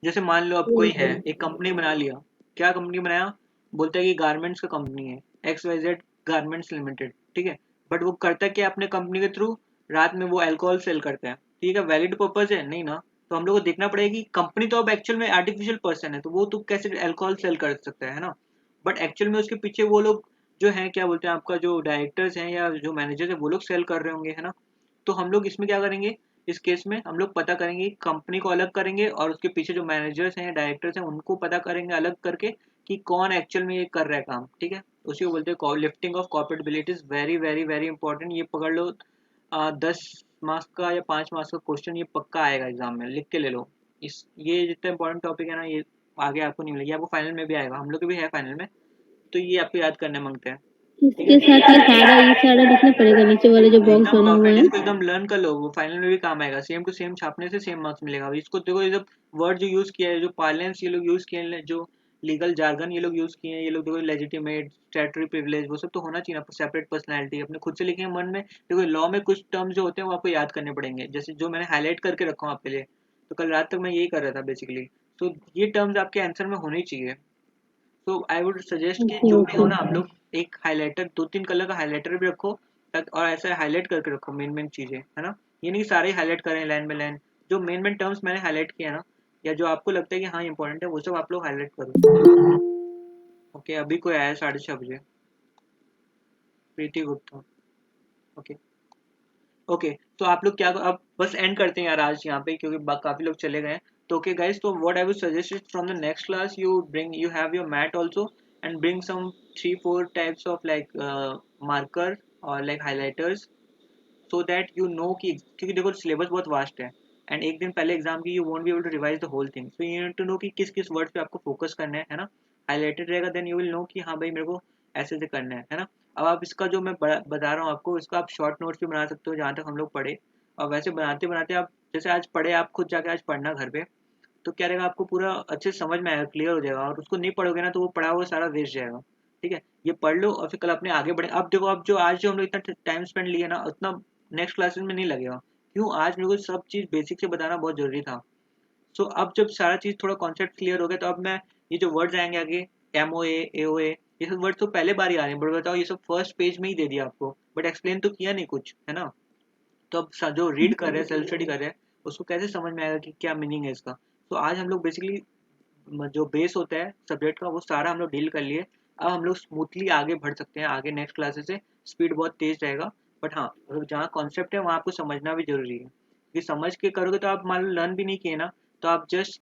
जैसे मान लो अब कोई है एक कंपनी बना लिया, क्या कंपनी बनाया, बोलता है कि गारमेंट्स का कंपनी है XYZ गारमेंट्स लिमिटेड. ठीक है, बट वो करता क्या अपने कंपनी के थ्रू, रात में वो अल्कोहल सेल करता है. ठीक है, वैलिड पर्पज है नहीं ना. तो हम लोग को देखना पड़ेगा कि कंपनी तो अब एक्चुअल में आर्टिफिशियल पर्सन है तो वो तो कैसे अल्कोहल सेल कर सकता है ना. बट एक्चुअल में उसके पीछे वो लोग जो है क्या बोलते हैं आपका जो डायरेक्टर्स हैं या जो मैनेजर्स है वो लोग सेल कर रहे होंगे, है ना. तो हम लोग इसमें क्या करेंगे, इस केस में हम लोग पता करेंगे, कंपनी को अलग करेंगे और उसके पीछे जो मैनेजर्स हैं डायरेक्टर्स हैं उनको पता करेंगे अलग करके कि कौन एक्चुअल में ये कर रहा है काम. ठीक है, उसी को बोलते हैं lifting of corporate is very very very important. ये पकड़ लो, 10 मार्क्स का या 5 मार्क्स का क्वेश्चन ये पक्का आएगा एग्जाम में, लिख के ले लो. इस ये जितना इंपॉर्टेंट टॉपिक है ना ये आगे आपको नहीं मिलेगी, आपको फाइनल में भी आएगा, हम लोग के भी है फाइनल में. तो ये आपको याद करने मांगते हैं. ठीक इसके है, साथ ये सारा लिखना पड़ेगा नीचे वाला जो बॉक्स एकदम बना हुआ परफेक्ट, है. इसको एकदम लर्न कर लो, वो फाइनल में भी काम आएगा. सेम टू सेम छापने से सेम मार्क्स मिलेगा. इसको देखो, ये जब वर्ड जो यूज किया है, जो पार्लेंस ये लोग यूज किए हैं, जो लीगल जार्गन ये लोग यूज किए हैं, ये लोग देखो लेजिटिमेट, स्टैट्यूटरी प्रिविलेज, वो सब तो होना चाहिए ना. सेपरेट पर्सनैलिटी अपने खुद से लिखे हैं मन में. देखो लॉ में कुछ टर्म्स जो होते हैं वो आपको याद करने पड़ेंगे, जैसे जो मैंने हाईलाइट करके रखा हूँ आपके लिए. तो कल रात तक मैं यही कर रहा था बेसिकली. तो ये टर्म्स आपके आंसर में होने ही चाहिए. तो आई वुड सजेस्ट कि ओके जो भी हो ओके. ना आप लोग एक हाइलाइटर 2-3 कलर का हाइलाइटर भी रखो, और ऐसा हाईलाइट करके रखो मेन मेन चीजें, है ना. ये नहीं कि सारे हाईलाइट करें लाइन बाय लाइन. जो मेन मेन टर्म्स मैंने हाईलाइट किया ना, या जो आपको लगता है कि हाँ इंपॉर्टेंट है वो सब आप लोग हाईलाइट करो. ओके, अभी कोई आया 6:30 बजे, प्रीति गुप्ता. ओके ओके, तो आप लोग क्या, अब बस एंड करते हैं यार आज यहाँ पे क्योंकि काफी लोग चले गए हैं. तो ओके गाइस, तो what I would suggest is from the next class you have your mat also and bring some 3-4 types of like marker और like highlighters, so that you know कि, क्योंकि देखो सिलेबस बहुत वास्ट है and एक दिन पहले एग्जाम की you won't be able to revise the whole thing. So you need to know कि किस किस वर्ड पे आपको फोकस करना है ना. हाईलाइटेड रहेगा देन यू विल नो कि हाँ भाई मेरे को ऐसे ऐसे करना है ना. अब आप इसका जो मैं बता रहा हूँ आपको, इसका आप शॉर्ट नोट्स भी बना सकते हो जहाँ तक हम लोग पढ़े. और वैसे बनाते बनाते आप जैसे आज पढ़े, आप खुद जाके आज पढ़ना घर पे, तो क्या रहेगा आपको पूरा अच्छे से समझ में आएगा, क्लियर हो जाएगा. और उसको नहीं पढ़ोगे ना तो वो पढ़ा हुआ सारा वेस्ट जाएगा. ठीक है, ये पढ़ लो और फिर कल अपने आगे बढ़े. अब देखो, अब जो आज जो हम लोग इतना टाइम स्पेंड लिया ना उतना नेक्स्ट क्लासेस में नहीं लगेगा. क्यों आज मेरे को सब चीज़ बेसिक से बताना बहुत ज़रूरी था। सो अब जब सारा चीज़ थोड़ा कॉन्सेप्ट क्लियर हो गया, तो अब मैं ये जो वर्ड्स आएंगे आगे MOA AOA ये सब वर्ड तो पहले बार ही आ रहे हैं, बट बताओ ये सब फर्स्ट पेज में ही दे दिया आपको, बट एक्सप्लेन तो किया नहीं कुछ, है ना। तो अब जो रीड कर रहे हैं, सेल्फ स्टडी कर रहे हैं, उसको कैसे समझ में आएगा कि क्या मीनिंग है इसका। तो आज हम लोग बेसिकली जो बेस होता है सब्जेक्ट का वो सारा हम लोग डील कर लिए। अब हम लोग स्मूथली आगे बढ़ सकते हैं, आगे नेक्स्ट क्लासेस से स्पीड बहुत तेज रहेगा। बट हाँ, अगर जहाँ कॉन्सेप्ट है वहाँ आपको समझना भी जरूरी है, क्योंकि समझ के करोगे तो आप मान लो लर्न भी नहीं किए ना, तो आप जस्ट